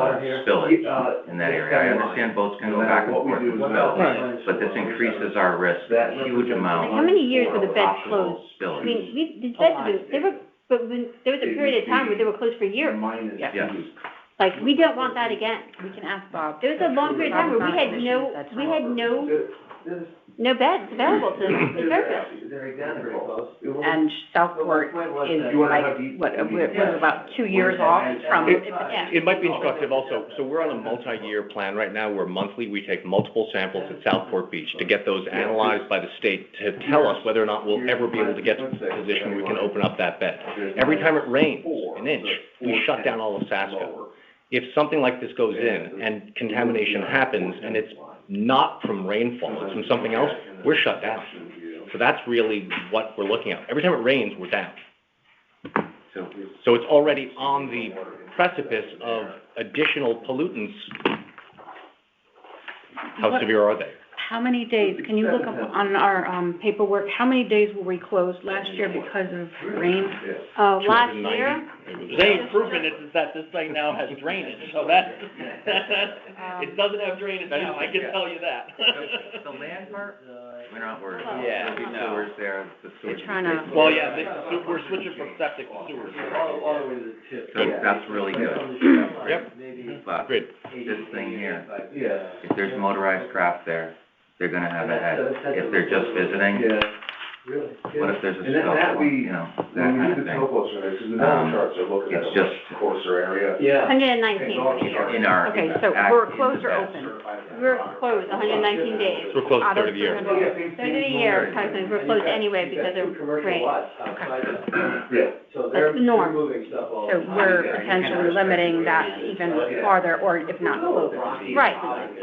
spillage in that area. I understand boats can go back and forth and spill, but this increases our risk a huge amount. Like, how many years were the beds possible closed? spillage. I mean, these beds have been, they were, but when, there was a period of time where they were closed for years. Yes. Like, we don't want that again. We can ask Bob. There was a long period of time where we had no no beds available to the surface. They're identical. And Southport is like, we're about 2 years off from, It might be instructive also, so we're on a multi-year plan right now, where monthly we take multiple samples at Southport Beach to get those analyzed by the state to tell us whether or not we'll ever be able to get to the position where we can open up that bed. Every time it rains an inch, we shut down all of Sasco. If something like this goes in and contamination happens and it's not from rainfall, it's from something else, we're shut down. So that's really what we're looking at. Every time it rains, we're down. So it's already on the precipice of additional pollutants. How severe are they? how many days, can you look up on our paperwork, how many days were we closed last year because of rain? Last year? The only improvement is that this thing now has drainage, so that, it doesn't have drainage now, I can tell you that. The land part, we're not worried. Yeah, There'll be no. sewers there, the sewers. You're trying to- Well, yeah, we're switching from septic to sewers. All the way to the tip. So that's really good. Yep. But Great. this thing here, Yeah. if there's motorized craft there, they're gonna have a head. If they're just visiting, Yeah, really. what if there's a And that scuffle, we, you know, that when we kind do of the thing. topo surveys, because the mountain charts are looking at It's a just much closer area. Yeah. 119 for the year. In our. Okay, so act- we're in closed the or best. open? We're closed 119 days. So we're closed Out third of the year. 300 Third of the year, technically, we're closed anyway because of Commercial rain. lots outside that. Yeah. So That's they're the norm. moving stuff all the So time. we're potentially limiting that even farther, or if not closed. Right,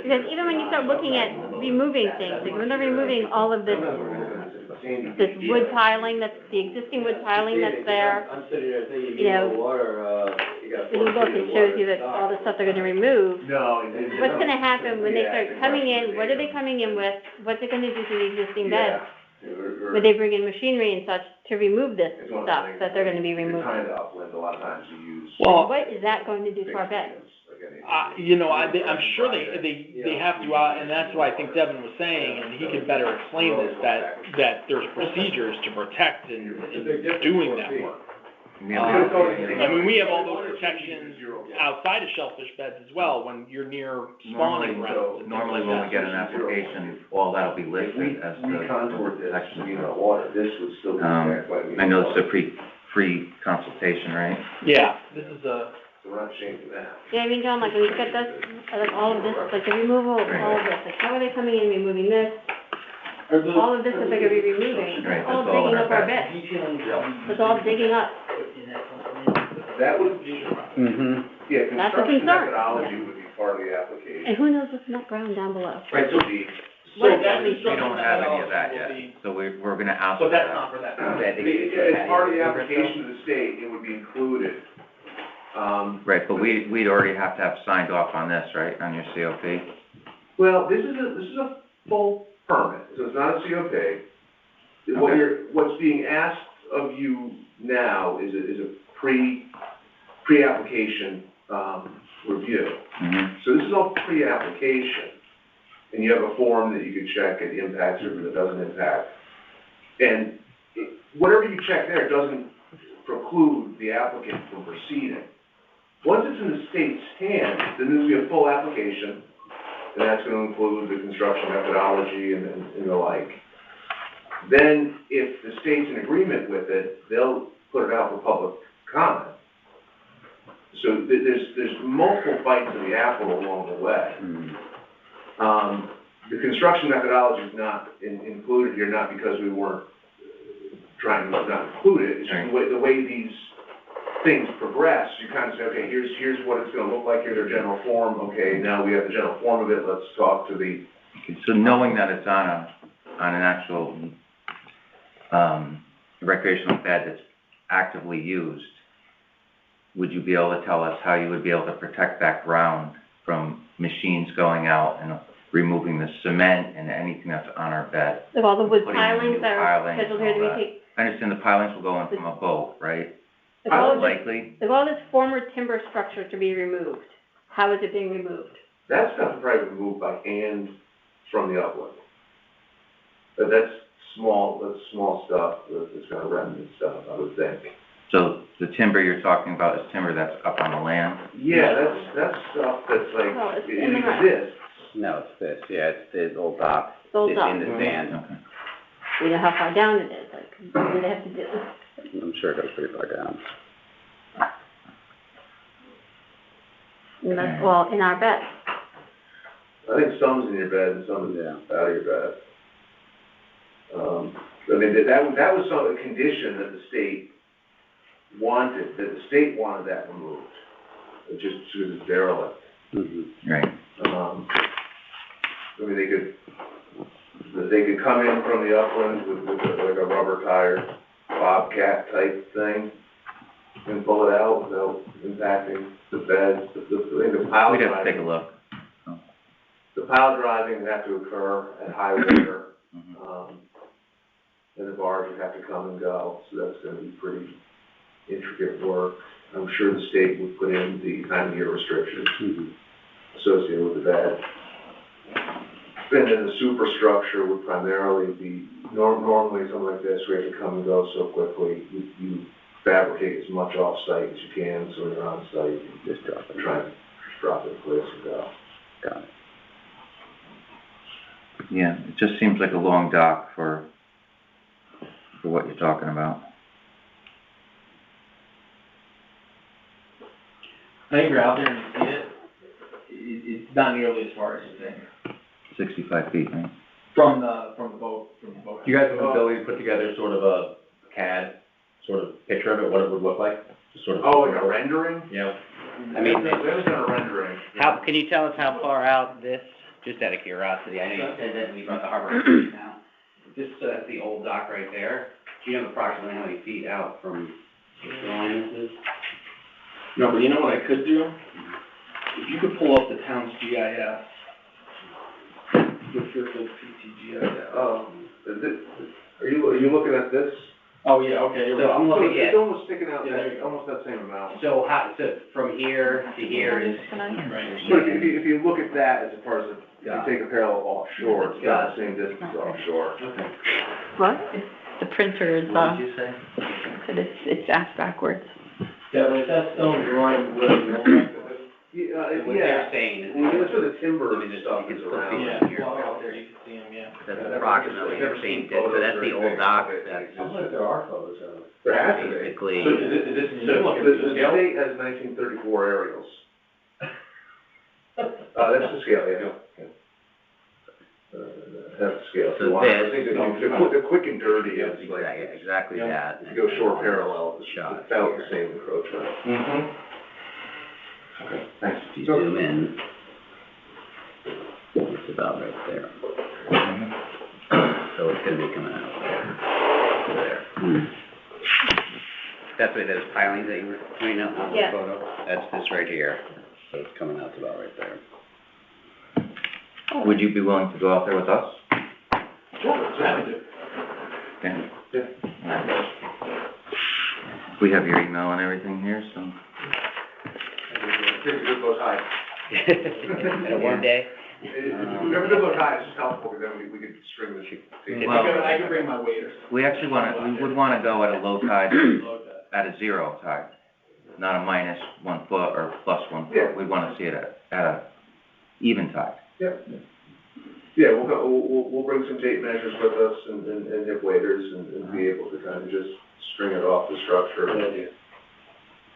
because even when you start looking at removing things, like when they're removing all of this wood piling, that's the existing wood piling that's there, I'm sitting there thinking, you know, water, you got when you look, it shows you that all the stuff they're gonna remove. No. What's gonna happen when they start coming in, what are they coming in with, what's it gonna do to the existing beds? Would they bring in machinery and such to remove this stuff that they're gonna be removing? Kind of upland, a lot of times you use. Well, What is that going to do to our beds? you know, I'm sure they have to, and that's what I think Devin was saying, and he could better explain this, that there's procedures to protect in doing that work. I mean, we have all those protections outside of shellfish beds as well, when you're near spawning grounds. and Normally things when like we get that. an application, all that'll be listed as the Recontoured this, protection. you know, water, this would still be. I know it's a free consultation, right? Yeah, this is a, So we're not changing that. Yeah, I mean, John, like when you get this, like all of this, like the removal of all of this, like how are they coming in and removing this? All of this that they're gonna be removing, Right, it's all that's all in digging our up our beds. beds. It's all digging up. That would, Mm-hmm. yeah, That's a construction concern. methodology would be part of the application. And who knows what's in that ground down below? Right, so the, What if that we- We don't have any of that yet, so we're gonna ask but for that's that. not for that. as part of the application to the state, it would be included. Right, but we'd already have to have signed off on this, right, on your COP? Well, this is a full permit, so it's not a COP. What's being asked of you now is a pre-application, review. Mm-hmm. So this is all pre-application, and you have a form that you can check, it impacts or it doesn't impact. And whatever you check there doesn't preclude the applicant from proceeding. Once it's in the state's hands, then there'll be a full application, and that's gonna include the construction methodology and the like. Then, if the state's in agreement with it, they'll put it out for public comment. So there's multiple bites of the apple along the way. The construction methodology is not included here, not because we weren't trying to not include it, it's just the way these things progress, you kind of say, okay, here's what it's gonna look like, here's our general form, okay, now we have the general form of it, let's talk to the. So knowing that it's on an actual, recreational bed that's actively used, would you be able to tell us how you would be able to protect that ground from machines going out and removing the cement and anything that's on our bed? Like all the wood Putting in pilings new that are pilings scheduled and here to all be that. I understand the pilings will go in from a boat, right? like all of this, Likely, like all this former timber structure to be removed. How is it being removed? That stuff is probably removed by hand from the upland. But that's small stuff, that's gonna remnant stuff, I would think. so the timber you're talking about is timber that's up on the land? Yeah, that's stuff that's like, Well, it's it in the ground. exists, No, it's this, yeah, it's the old dock. Old It's dock. in the sand. Okay. You know how far down it is, like, what do they have to do? I'm sure it goes pretty far down. And that's all in our bed. I think some's in your bed and some is out of your bed. I mean, that was some condition that the state wanted that removed. It just was derelict. Mm-hmm. Right. I mean, they could come in from the uplands with like a rubber tire, bobcat type thing, and pull it out without impacting the beds, the pile We'd driving. have to take a look. The pile driving would have to occur at high water, and the barge would have to come and go, so that's gonna be pretty intricate work. I'm sure the state would put in the time of year restrictions associated with the bed. And then the superstructure would primarily be, normally something like this, where you have to come and go so quickly, you fabricate as much off-site as you can, so when you're on site, you Just drop it. try and drop it in place and go. Got it. Yeah, it just seems like a long dock for what you're talking about. I think you're out there and you see it, it's not nearly as far as you think. 65 feet, right? From the boat. Do you guys have the ability to put together sort of a CAD, sort of picture of it, what it would look like? Just sort of. Oh, like a rendering? Yeah. I mean, They haven't done a rendering. How, can you tell us how far out this, just out of curiosity, I know you said that we brought the harbor commission out. Just, that's the old dock right there. Do you know approximately how many feet out from the line this is? No, but you know what I could do? If you could pull up the town's GIS, the Fairfield PTGIS. Is it, are you looking at this? Oh, yeah, okay. So I'm looking It's at, almost sticking out, Yeah. almost that same amount. so how, so from here to here is. Right. But if you look at that as far as, if you Got take a parallel offshore, it's Got about the same distance offshore. Okay. What? The printer is, What did you say? said it's asked backwards. Yeah, but that stone drawing with What they're saying is. Well, that's where the timber Let me just- stuff you is can still around. see Yeah, Here. walk out there, you can see them, yeah. That's approximately the same distance, so that's the old dock, that's Sounds like there are photos of it. There has to be. basically. So is this similar to The the scale? state has 1934 aerials. That's the scale, yeah. That's the scale. So I this- think the quick and dirty is like, Exactly that. if you go short parallel, it's Shot about the here. same encroachment. Okay, thanks. If you zoom in, it's about right there. So it's gonna be coming out there. That's what those pilings that you were pointing out on the Yeah. photo? That's this right here. So it's coming out to about right there. Would you be willing to go out there with us? Sure, happy to. Yeah. We have your email and everything here, so. Take a good look high. In one day? If you have a good look high, it's just helpful, because then we could string this. I could bring my waders. We actually we would wanna go at a low tide, at a 0 tide, not a minus 1 foot or plus 1 foot. Yeah. We'd wanna see it at a even tide. Yeah, we'll bring some tape measures with us and hip waders and be able to kind of just string it off the structure and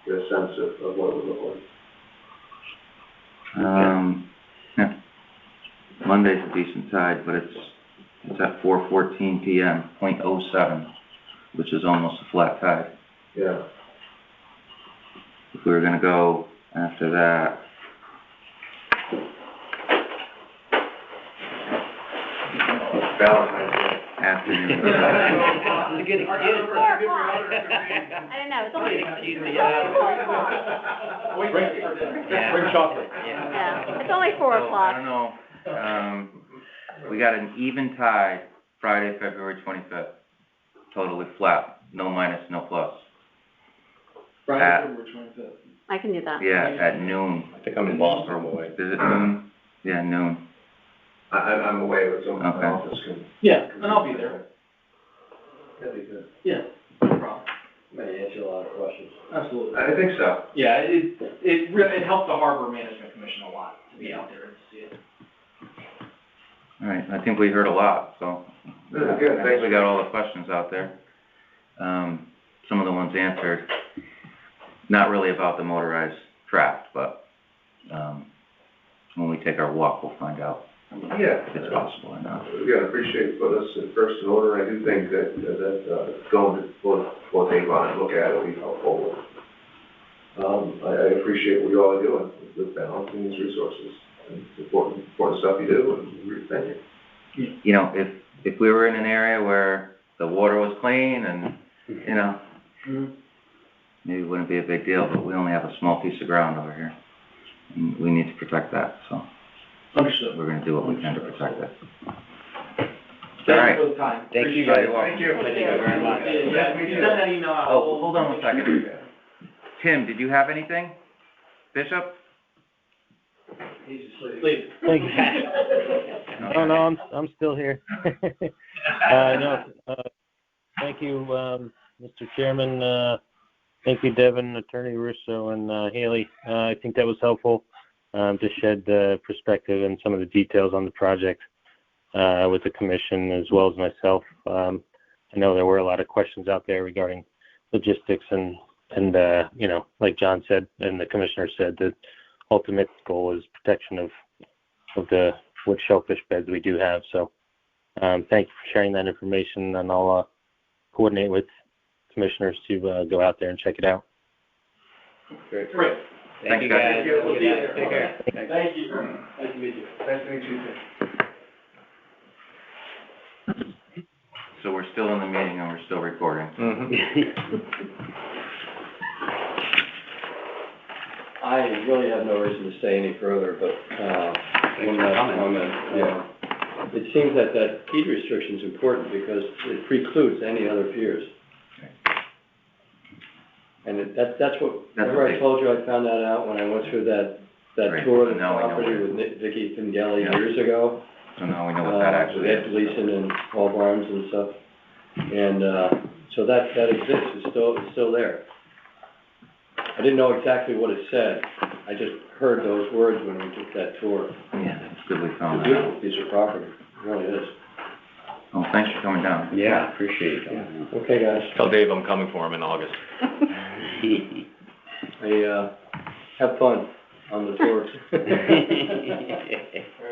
get a sense of what it would look like. Yeah. Monday's a decent tide, but it's at 4:14 PM, 0.07, which is almost a flat tide. Yeah. If we were gonna go after that, Valentine's Day. afternoon. It's a good excuse. 4 o'clock. I don't know, it's only, Bring chocolate. yeah, it's only 4 So, o'clock. I don't know, we got an even tide Friday, February 25th, totally flat, no minus, no plus. Friday, February 25th. I can do that. Yeah, at noon. I think I'm in Boston on the way. Is it noon? Yeah, noon. I'm away, but someone in Okay. my office can. Yeah, and I'll be there. That'd be good. Yeah, no problem. May answer a lot of questions. Absolutely. I think so. Yeah, it helped the Harbor Management Commission a lot to be out there and see it. All right, I think we heard a lot, so. Good, I thanks. think we got all the questions out there. Some of the ones answered, not really about the motorized draft, but, when we take our walk, we'll find out Yeah. if it's possible or not. Again, I appreciate you putting us in first in order, and I do think that going to, we'll take on and look at it, will be helpful. I appreciate what you all are doing with balancing these resources, and it's important stuff you do, and thank you. You know, if we were in an area where the water was clean and, you know, maybe it wouldn't be a big deal, but we only have a small piece of ground over here. And we need to protect that, so Understood. we're gonna do what we can to protect it. Thank you for the time. Thank you, Appreciate guys. it. Thank you. Thank you very much. Yeah, if you send that email out. Oh, hold on one second. Tim, did you have anything? Bishop? He's asleep. Please. Thank you. No, I'm still here. Thank you, Mr. Chairman. Thank you, Devin, Attorney Russo, and Haley. I think that was helpful to shed the perspective and some of the details on the project with the commission as well as myself. I know there were a lot of questions out there regarding logistics and you know, like John said and the commissioner said, the ultimate goal is protection of the wood shellfish beds we do have. So thank you for sharing that information, and I'll coordinate with commissioners to go out there and check it out. Great. Thank you, guys. Thank you. We'll see you there. Take care. Thank you. Nice to meet you. Nice to meet you too. So we're still in the meeting and we're still recording. I really have no reason to say any further, but, one last comment. It seems that heat restriction is important because it precludes any other piers. And that's what, remember I told you I found that out when I went through that Right. tour of the Now we know property where- with Vicky Fingelli Yeah. years ago? So now we know what that actually With Ed is. Gleason and Paul Barnes and stuff. And, so that exists, it's still there. I didn't know exactly what it said, I just heard those words when we took that tour. Yeah, it's good we It's a found that beautiful out. piece of property, it really is. Well, thanks for coming down. Yeah, appreciate you coming. Okay, guys, Tell Dave I'm coming for him in August. have fun on the tour.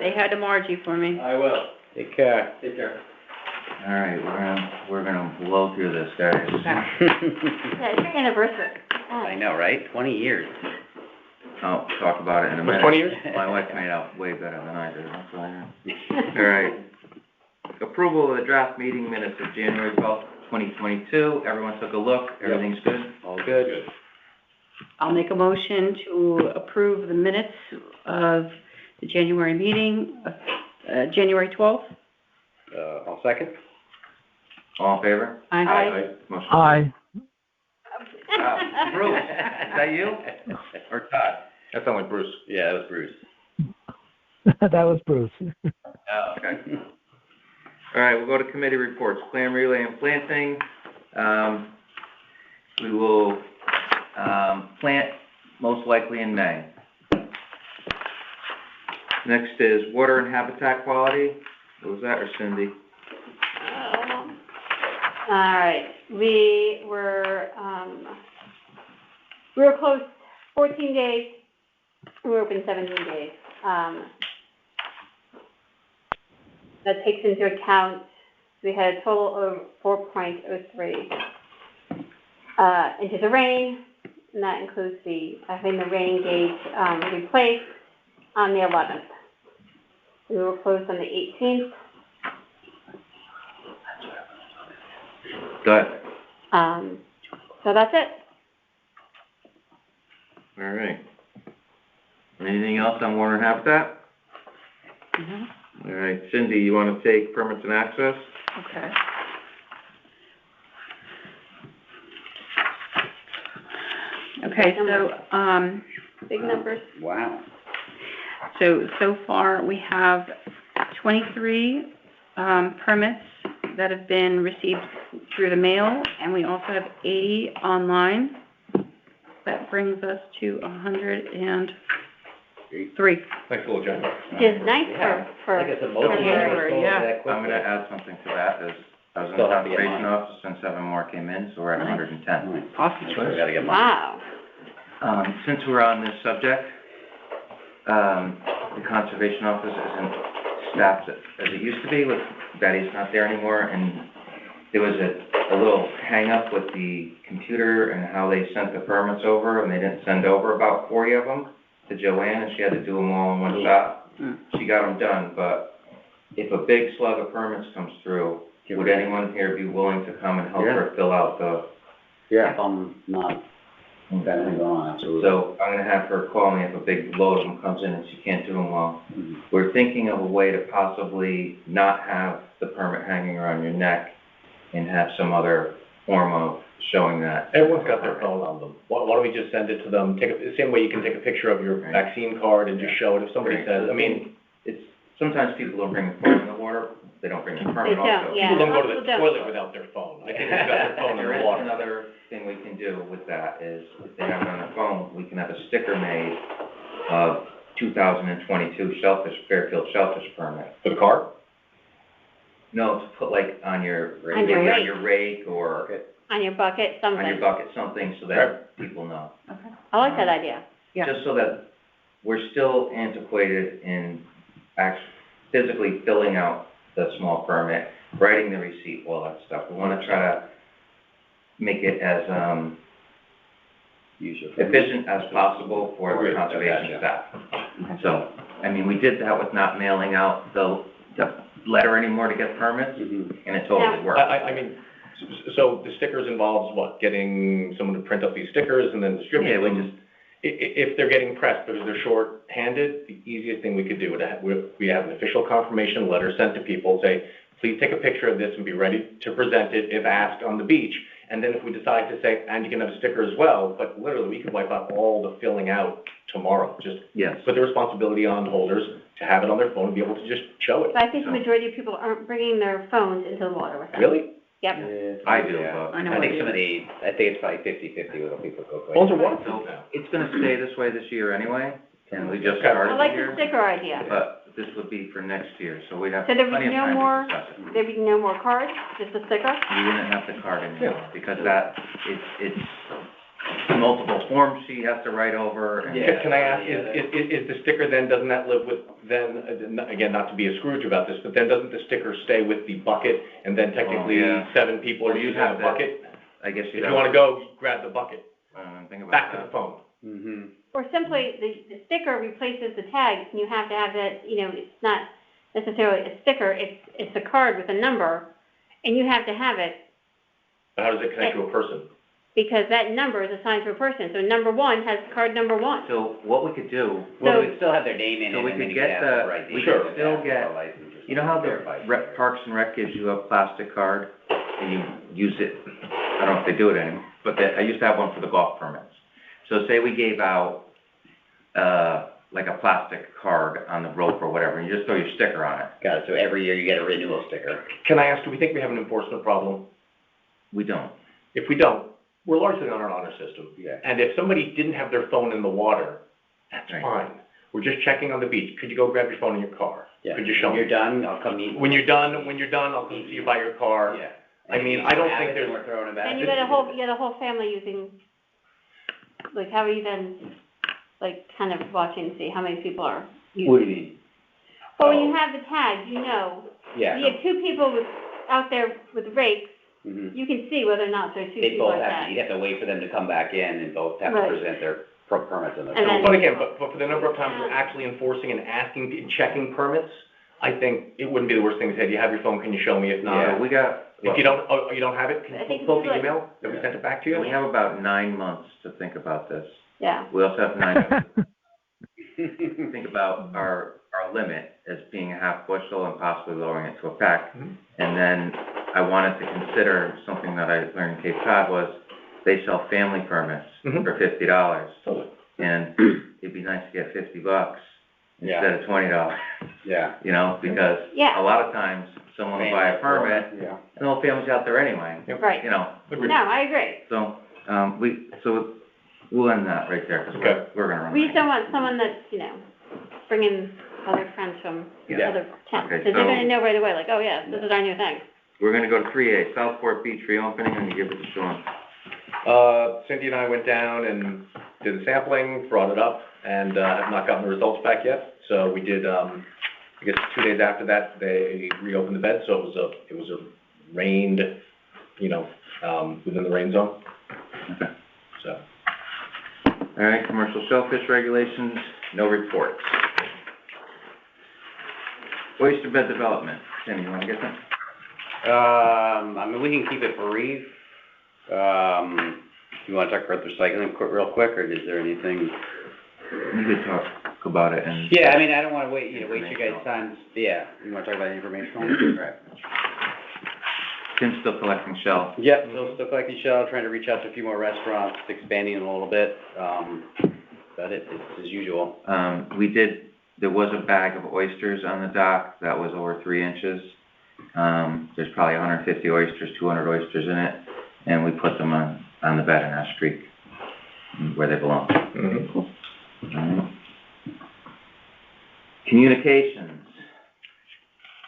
Say hi to Margie for me. I will. Take care. Take care. All right, we're gonna blow through this, guys. Yeah, it's your anniversary. I know, right? 20 years. I'll talk about it in a minute. 20 years? My wife made out way better than I did, that's all I know. All right. Approval of the draft meeting minutes of January 12th, 2022. Everyone took a look, everything's good? All good? I'll make a motion to approve the minutes of the January meeting, January 12th. I'll second. All in favor? Aye. Motion. Aye. Bruce, is that you? Or Todd? That sounded like Bruce. Yeah, that was Bruce. That was Bruce. Oh, okay. All right, we'll go to committee reports. Clam relay and planting. We will, plant most likely in May. Next is water and habitat quality. What was that, or Cindy? All right, we were closed 14 days, we were open 17 days. That takes into account, we had a total of 4.03 inches of rain, and that includes having the rain gauge replaced on the 11th. We were closed on the 18th. Go ahead. So that's it. All right. Anything else on water and habitat? All right, Cindy, you want to take permits and access? Okay. Okay, so, Big numbers. Wow. so far, we have 23 permits that have been received through the mail, and we also have 80 online. That brings us to 100 and Street. 3. Nice little jump. Which is nice for. Like I said, most for of January. them yeah. that quickly. I'm gonna add something to that, is, I was in the Still have to get conservation mine. office, and 7 more came in, so we're at 110. Awesome. So we gotta get mine. Wow. Since we're on this subject, the conservation office isn't staffed as it used to be, with Betty's not there anymore, and there was a little hang-up with the computer and how they sent the permits over, and they didn't send over about 40 of them to Joanne, and she had to do them all in one shot. She got them done, but if a big slug of permits comes through, would anyone here be willing to come and help her fill out the? Yeah. If I'm not, got anything going on, absolutely. So I'm gonna have her call me if a big load of them comes in and she can't do them all. Mhm. We're thinking of a way to possibly not have the permit hanging around your neck and have some other form of showing that. Everyone's got their phone on them. Why don't we just send it to them, the same way you can take a picture of your vaccine card and just show it if somebody says, I mean, It's, sometimes people don't bring the phone in the water, they don't bring the permit They don't, also. yeah. people don't go to People the don't. toilet without their phone. I think they've got their phone in There the is water. another thing we can do with that, is if they have it on their phone, we can have a sticker made of 2022 shellfish, Fairfield shellfish permit. For the car? No, to put like on your, On your maybe on rake. your rake or On your bucket, on your something. bucket, something so that people know. Okay. I like that idea. Yeah. Just so that we're still antiquated in physically filling out the small permit, writing the receipt, all that stuff. We wanna try to make it as, efficient as possible for the conservation staff. So, I mean, we did that with not mailing out the letter anymore to get permits, and it totally worked. I mean, so the stickers involves what? Getting someone to print up these stickers and then distribute Yeah, we them? If they're getting pressed because they're short-handed, the easiest thing we could do would, we have an official confirmation letter sent to people, say, please take a picture of this and be ready to present it if asked on the beach. And then if we decide to say, and you can have a sticker as well, but literally we could wipe out all the filling out tomorrow. Just Yes. put the responsibility on holders to have it on their phone and be able to just show it. But I think the majority of people aren't bringing their phones into the water with them. Really? Yep. I do, Yeah. but. I know I what think it some is. of the, I think it's probably 50-50 with what people go quick. Phones are waterproof now. It's gonna stay this way this year anyway, and we just Okay. started I the like the year, sticker idea. but this would be for next year, so we'd have So plenty there of would be no time more, to discuss it. there would be no more cards, just a sticker? You wouldn't have the card anymore, because that, it's multiple forms she has to write over, and. Can I ask, is the sticker then, doesn't that live with, then, again, not to be a Scrooge about this, but then doesn't the sticker stay with the bucket, and then technically Oh, yeah. 7 people are Or you'd using have a to- bucket? I guess If you'd you have. wanna go, grab the bucket, Think about back to that. the phone. Mm-hmm. Or simply, the sticker replaces the tag, and you have to have it, you know, it's not necessarily a sticker, it's a card with a number, and you have to have it, But how does it connect to a person? because that number is assigned to a person, so number 1 has card number 1. So what we could do, Well, So- we'd still have their name in So it, we and then could you could get have the- the right we details could of still that, get- the license or you know how the verified rep, there. Parks and Rec gives you a plastic card, and you use it, I don't know if they do it anymore, but I used to have one for the golf permits. So say we gave out, like a plastic card on the rope or whatever, and you just throw your sticker on it. Got it, so every year you get a renewal sticker. Can I ask, do we think we have an enforcement problem? We don't. If we don't, we're largely on our honor system. Yeah. And if somebody didn't have their phone in the water, that's Right. fine. We're just checking on the beach. Could you go grab your phone in your car? Yeah. Could you show When me? you're done, I'll come meet. When you're done, I'll come see you by your car. Yeah. I mean, And I don't have think it, there's- and we're throwing it back. And you got a whole family using, like, how are you then, like, kind of watching to see how many people are using? What do you mean? Well, when you have the tag, you know, Yeah. you have 2 people out there with rakes, Mhm. you can see whether or not there's 2 They people both are have, tagged. you'd have to wait for them to come back in, and both have to Right. present their permits and their. And then- But again, but for the number of times we're actually enforcing and asking, and checking permits, I think it wouldn't be the worst thing to say, do you have your phone, can you show me? If not, Yeah, we got, if you don't, you don't have it, can I you think pull up it's the like- email that we sent it back to you? we have about 9 months to think about this. Yeah. We also have 9 months to think about our limit as being a half bushel and possibly lowering it to a pack. Mhm. And then I wanted to consider something that I learned in Cape Cod was they sell family permits Mhm. for $50. Totally. And it'd be nice to get $50 Yeah. instead of $20, Yeah. you know, because Yeah. a lot of times someone will buy a permit Yeah. and the whole family's out there anyway, Right. you know. No, I agree. So, we'll end that right there, because Okay. we're gonna run. We just don't want someone that's, you know, bringing other friends from Yeah. other towns? Okay, Because they're so- gonna know right away, like, oh yeah, this is our new thing. We're gonna go to 3A, Southport Beach reopening, and you give it to Sean. Cindy and I went down and did the sampling, brought it up, and have not gotten the results back yet. So we did, I guess 2 days after that, they reopened the bed, so it was a rained, within the rain zone. Okay. So. All right, commercial shellfish regulations, no reports. Oyster bed development, Tim, you wanna get that? We can keep it brief. You wanna talk about recycling real quick, or is there anything? You could talk about it and. Yeah, I don't wanna waste your guys' time. Yeah, you wanna talk about informational? Right. Tim's still collecting shell. Yep, still collecting shell, trying to reach out to a few more restaurants, expanding it a little bit. About it, it's as usual. There was a bag of oysters on the dock that was over 3 inches. There's probably 150 oysters, 200 oysters in it, and we put them on the bed in Ash Creek, where they belong. Mm-hmm. All right. Communications.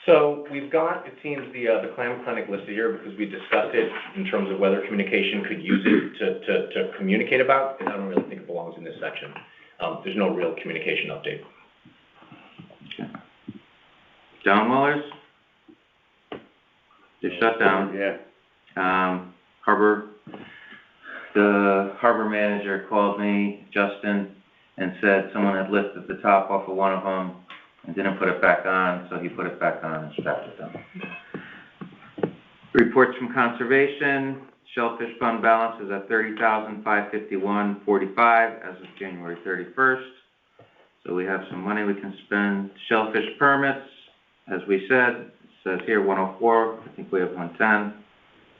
So we've got, it seems, the Clam Clinic listed here because we discussed it in terms of whether communication could use it to communicate about, and I don't really think it belongs in this section. There's no real communication update. Okay. Downwellers? They're shut down. Yeah. The harbor manager called me, Justin, and said someone had lifted the top off of one of them and didn't put it back on, so he put it back on and strapped it down. Reports from conservation, shellfish fund balance is at $30,551.45 as of January 31st. So we have some money we can spend. Shellfish permits, as we said, it says here 104, I think we have 110.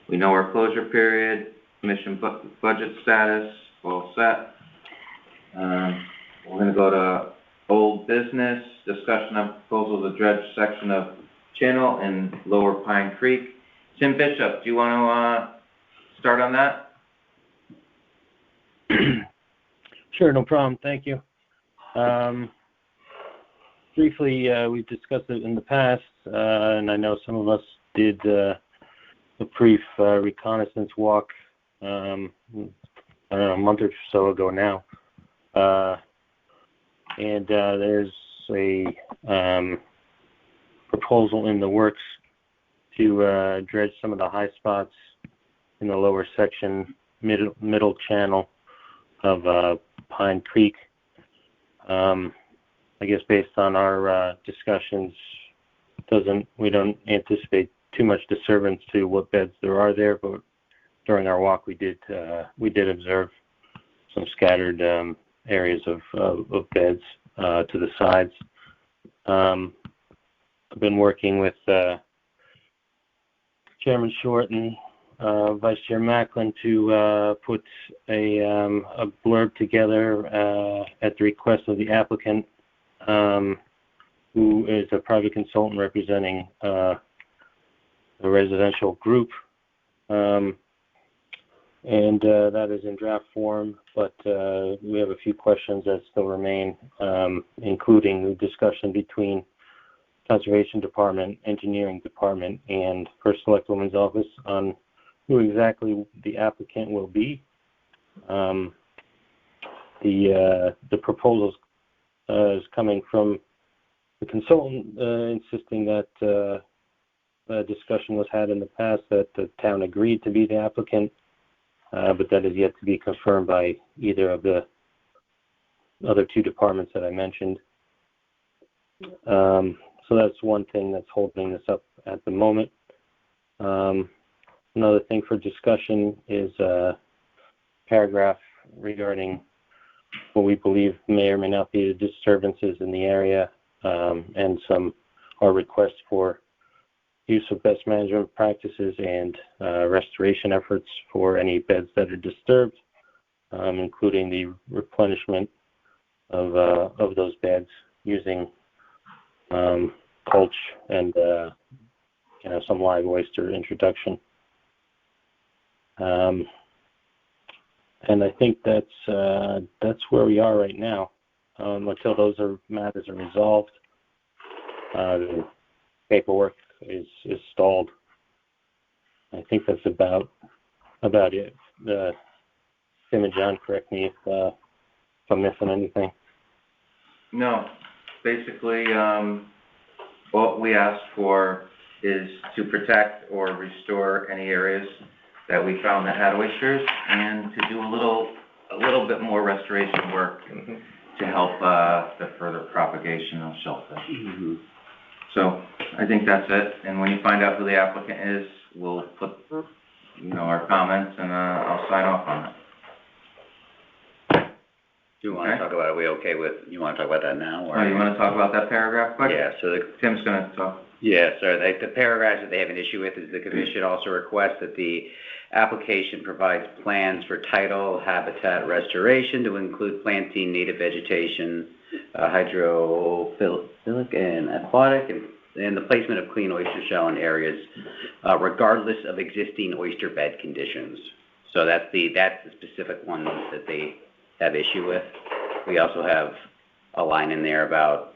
We know our closure period, commission budget status, all set. We're gonna go to old business, discussion of proposal to dredge section of channel in Lower Pine Creek. Tim Bishop, do you wanna, start on that? Sure, no problem. Thank you. Briefly, we've discussed it in the past, and I know some of us did a brief reconnaissance walk, I don't know, a month or so ago now. And there's a proposal in the works to dredge some of the high spots in the lower section, middle channel of Pine Creek. I guess based on our discussions, we don't anticipate too much disturbance to what beds there are there, but during our walk we did observe some scattered areas of beds to the sides. I've been working with Chairman Short and Vice Chair Macklin to put a blurb together at the request of the applicant, who is a private consultant representing a residential group. And that is in draft form, but we have a few questions that still remain, including the discussion between Conservation Department, Engineering Department, and First Selectwoman's Office on who exactly the applicant will be. The proposals is coming from the consultant insisting that a discussion was had in the past that the town agreed to be the applicant, but that is yet to be confirmed by either of the other two departments that I mentioned. So that's one thing that's holding this up at the moment. Another thing for discussion is a paragraph regarding what we believe may or may not be the disturbances in the area, and our request for use of best management practices and restoration efforts for any beds that are disturbed, including the replenishment of those beds using mulch and some live oyster introduction. And I think that's where we are right now. until those matters are resolved. The paperwork is stalled. I think that's about it. Tim and John, correct me if I'm missing anything. No, basically, what we asked for is to protect or restore any areas that we found that had oysters, and to do a little bit more restoration work to help the further propagation of shellfish. Mm-hmm. So I think that's it, and when you find out who the applicant is, we'll put, our comments, and I'll sign off on it. Do you want to talk about, are we okay with, you want to talk about that now? Or? Oh, you want to talk about that paragraph quick? Yeah, so Tim's going to talk. Yeah, so the paragraphs that they have an issue with is the commission also requests that the application provides plans for tidal habitat restoration to include planting native vegetation, hydrophilic and aquatic, and the placement of clean oyster shell in areas, regardless of existing oyster bed conditions. So that's the specific one that they have issue with. We also have a line in there about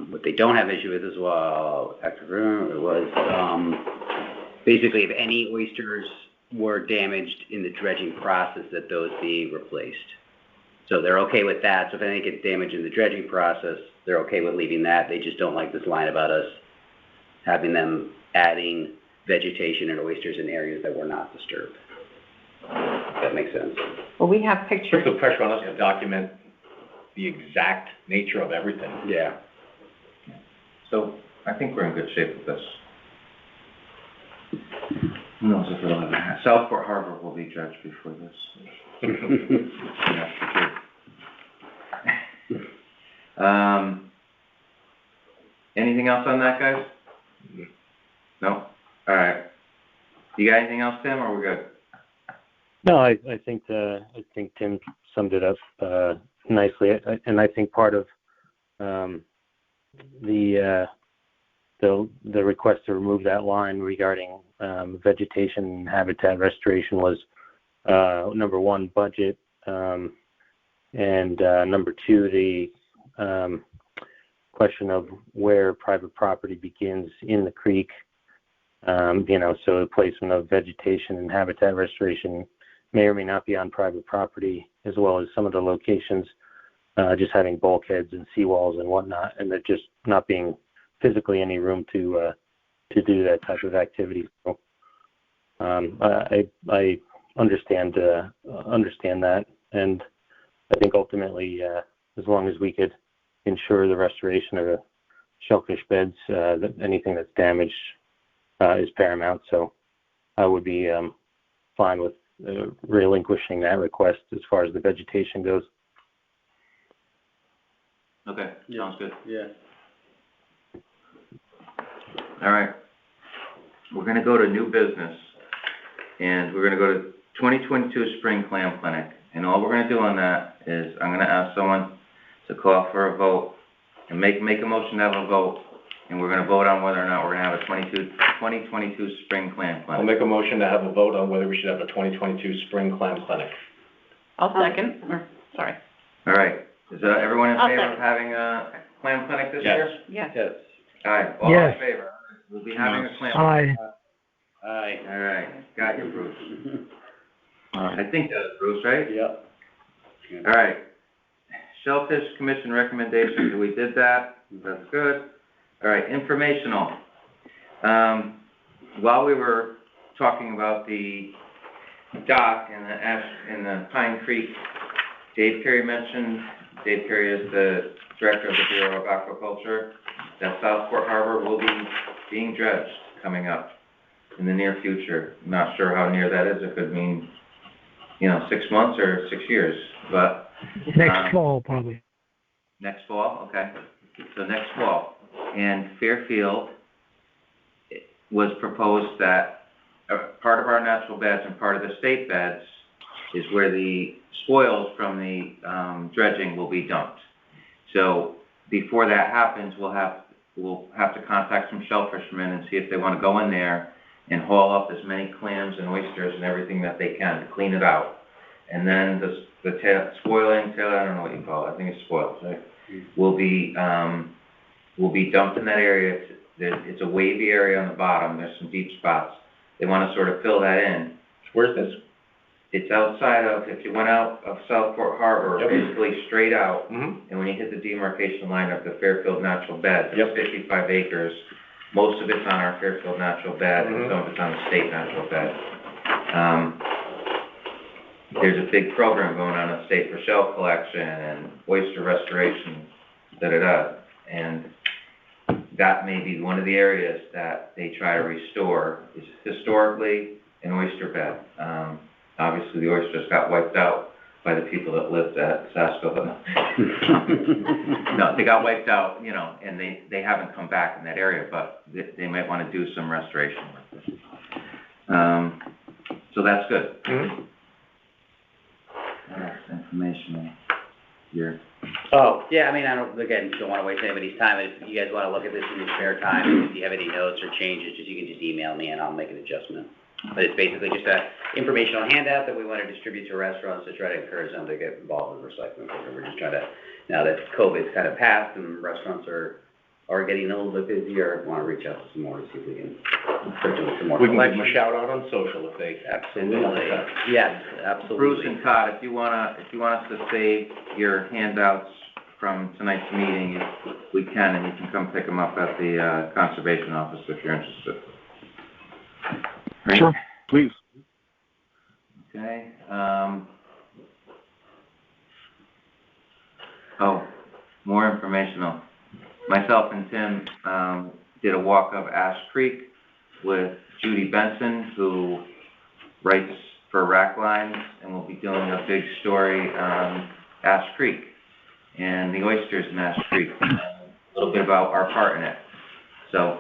what they don't have issue with as well. It was basically if any oysters were damaged in the dredging process, that those be replaced. So they're okay with that. So if anything gets damaged in the dredging process, they're okay with leaving that. They just don't like this line about us having them adding vegetation and oysters in areas that were not disturbed. If that makes sense. Well, we have pictures. Puts the pressure on us to document the exact nature of everything. Yeah. So I think we're in good shape with this. Who knows if it'll ever happen? Southport Harbor will be judged before this. Yeah, anything else on that, guys? No? All right. You got anything else, Tim, or we're good? No, I think Tim summed it up nicely, and I think part of the request to remove that line regarding vegetation and habitat restoration was number one, budget, and number two, the question of where private property begins in the creek. So the placement of vegetation and habitat restoration may or may not be on private property, as well as some of the locations just having bulkheads and seawalls and whatnot, and there just not being physically any room to do that type of activity. So I understand that, and I think ultimately, as long as we could ensure the restoration of the shellfish beds, that anything that's damaged is paramount. So I would be fine with relinquishing that request as far as the vegetation goes. Okay, sounds good. Yeah. All right. We're going to go to new business, and we're going to go to 2022 Spring Clam Clinic. And all we're going to do on that is I'm going to ask someone to call for a vote and make a motion to have a vote, and we're going to vote on whether or not we're going to have a 2022 Spring Clam Clinic. I'll make a motion to have a vote on whether we should have a 2022 Spring Clam Clinic. I'll second, sorry. All right. Is everyone in I'll favor second. of having a clam clinic this year? Yes. Yes. All right, all in favor? We'll be having a clam. Aye. Aye. All right, got you, Bruce. I think that's Bruce, right? Yep. All right. Shellfish Commission recommendations, we did that. That's good. All right, informational. While we were talking about the dock and the Pine Creek, Dave Perry is the director of the Bureau of Aquaculture, that Southport Harbor will be being dredged coming up in the near future. I'm not sure how near that is. It could mean, 6 months or 6 years, but. Next fall, probably. Next fall, okay. So next fall. And Fairfield was proposed that part of our natural beds and part of the state beds is where the spoils from the dredging will be dumped. So before that happens, we'll have to contact some shellfishermen and see if they want to go in there and haul up as many clams and oysters and everything that they can to clean it out and then the spoiling, I don't know what you call it, I think it's spoils, right? Will be dumped in that area. It's a wavy area on the bottom, there's some deep spots. They wanna sort of fill that in. Where's this? It's outside of, if you went out of Southport Harbor, Yep. basically straight out, Mm-hmm. and when you hit the demarcation line of the Fairfield Natural Bed, Yep. it's 55 acres. Most of it's on our Fairfield Natural Bed, and Mhm. some of it's on the state natural bed. There's a big program going on in the state for shell collection and oyster restoration, and that may be one of the areas that they try to restore, is historically an oyster bed. Obviously, the oysters got wiped out by the people that lived at Sasco Hill. No, they got wiped out, and they haven't come back in that area, but they might want to do some restoration with it. So that's good. Mm-hmm. Information here. Oh, yeah, I mean, I don't want to waste anybody's time. If you guys want to look at this in your spare time, if you have any notes or changes, you can just email me and I'll make an adjustment. But it's basically just a informational handout that we want to distribute to restaurants to try to encourage them to get involved in the recycling program. We're just trying to, now that COVID's kind of passed and restaurants are getting a little bit busier, I want to reach out to some more to see if we can start doing some more We can give collection. them a shout out on social if they. Absolutely, yes, absolutely. Bruce and Todd, if you want us to save your handouts from tonight's meeting, we can, and you can come pick them up at the conservation office if you're interested. Right? Sure, please. Okay, more informational. Myself and Tim, did a walk of Ash Creek with Judy Benson, who writes for Rack Lines, and we'll be doing a big story on Ash Creek and the oysters in Ash Creek, and a little bit about our part in it. So,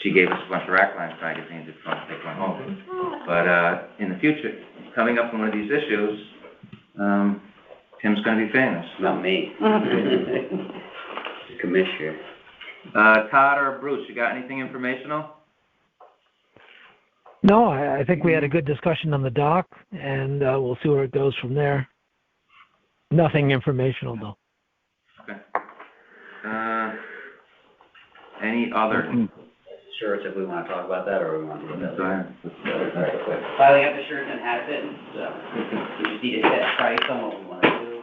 she gave us a bunch of Rack Lines magazines if you want to take one home. But, in the future, coming up in one of these issues, Tim's gonna be famous. Not me. Commissioner. Todd or Bruce, you got anything informational? No, I think we had a good discussion on the dock, and we'll see where it goes from there. Nothing informational, though. Okay. Any other? Shirts, if we want to talk about that, or we want to do that Go later. ahead. Filing up the shirts and hats in, so we just need to set price on what we want to do.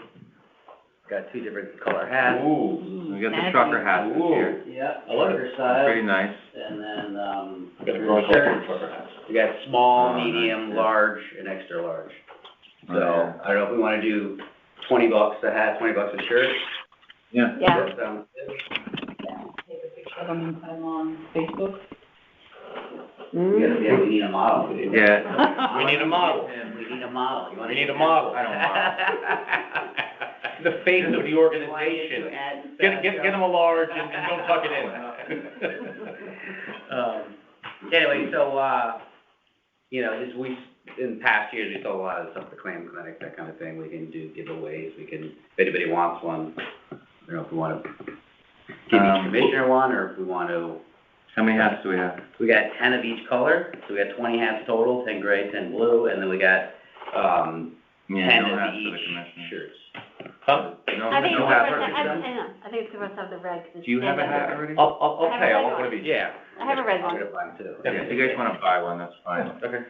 Got two different color hats. Ooh, we got the trucker hats this year. Yeah, I love it. trucker style. Pretty nice. And then, We got the girls shirts. trucker hats. We got small, Oh, nice, medium, yeah. large, and extra large. Oh, So, yeah. I don't know if we want to do $20 a hat, $20 a shirt. Yeah. Yeah. That sounds good. Take a picture of them and put them on Facebook. Yeah, we need a model. Yeah. We need a model. We need a model. You wanna We need do a model. I don't model. The face of the organization. Get them a large and don't tuck it in. Anyway, so, in past years, we saw a lot of stuff, the Clam Clinic, that kind of thing. We can do giveaways. We can, if anybody wants one, I don't know if we want to give each commissioner one, or if we want to. How many hats do we have? We got 10 of each color, so we got 20 hats total, 10 gray, 10 blue, and then we got, 10 no of hats for the each commissioner. shirts. Huh? No, I think it's no the hats. first, I think it's the first of the red. 'cause Do you have a it's hat standard. already? I'll I have pay, a I red want one one. of each. Yeah. I have a red I'm one. gonna buy them too. Yeah, if you guys wanna buy one, that's fine. Okay.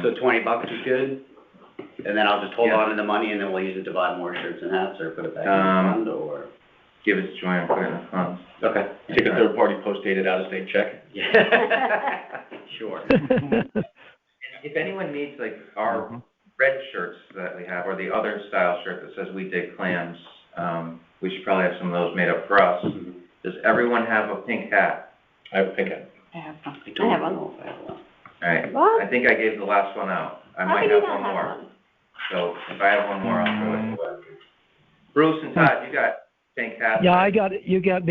So $20 is good, and then I'll just hold Yeah. on to the money, and then we'll use it to buy more shirts and hats, or put it back in the fund, or? Give it to Joanne, put it in the funds. Okay. Take a third-party post-dated out-of-state check. Yeah. Sure. If anyone needs, like, our red shirts that we have, or the other style shirt that says "We Dig Clams," we should probably have some of those made up for us. Does everyone have a pink hat? I have a pink hat. I have some. I don't I have one. know if I have one. Alright, What? I think I gave the last one out. I How might can you have not one have more. one? So if I have one more, I'll throw it away. Bruce and Todd, you got pink hats? Yeah, I got it. You gave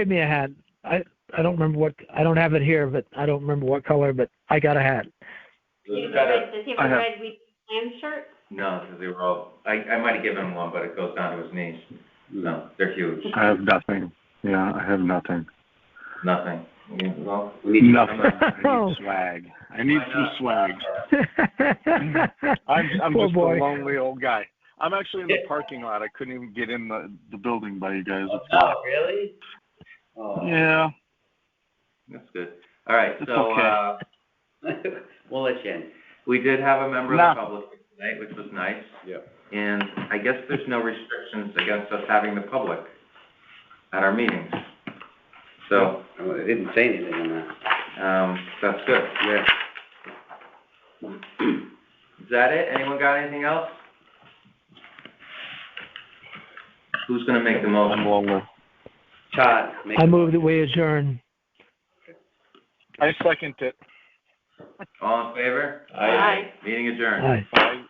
me a hat. I don't remember what, I don't have it here, but I don't remember what color, but I got a hat. Does he have I a have- red We Clam shirt? No, because they were all, I might have given him one, but it goes down to his knees. No, they're huge. I have nothing. Yeah, I have nothing. Nothing. Yeah, well, We need to- Nothing. I need swag. I need some swag. I'm Poor just boy. a lonely old guy. I'm actually in the parking lot. I couldn't even get in the building by you guys. Oh, really? Oh. Yeah. that's good. All right, It's so, okay. We'll let you in. we did have a member of Nah. the public tonight, which was nice. Yeah. And I guess there's no restrictions against us having the public at our meetings. So, Oh, they didn't say anything on that. that's good. Yeah. Is that it? Anyone got anything else? Who's gonna make the I'm motion? lonely. Todd, make I move that we adjourn. I second it. All in favor? Aye. Meeting adjourned. Aye. Bye.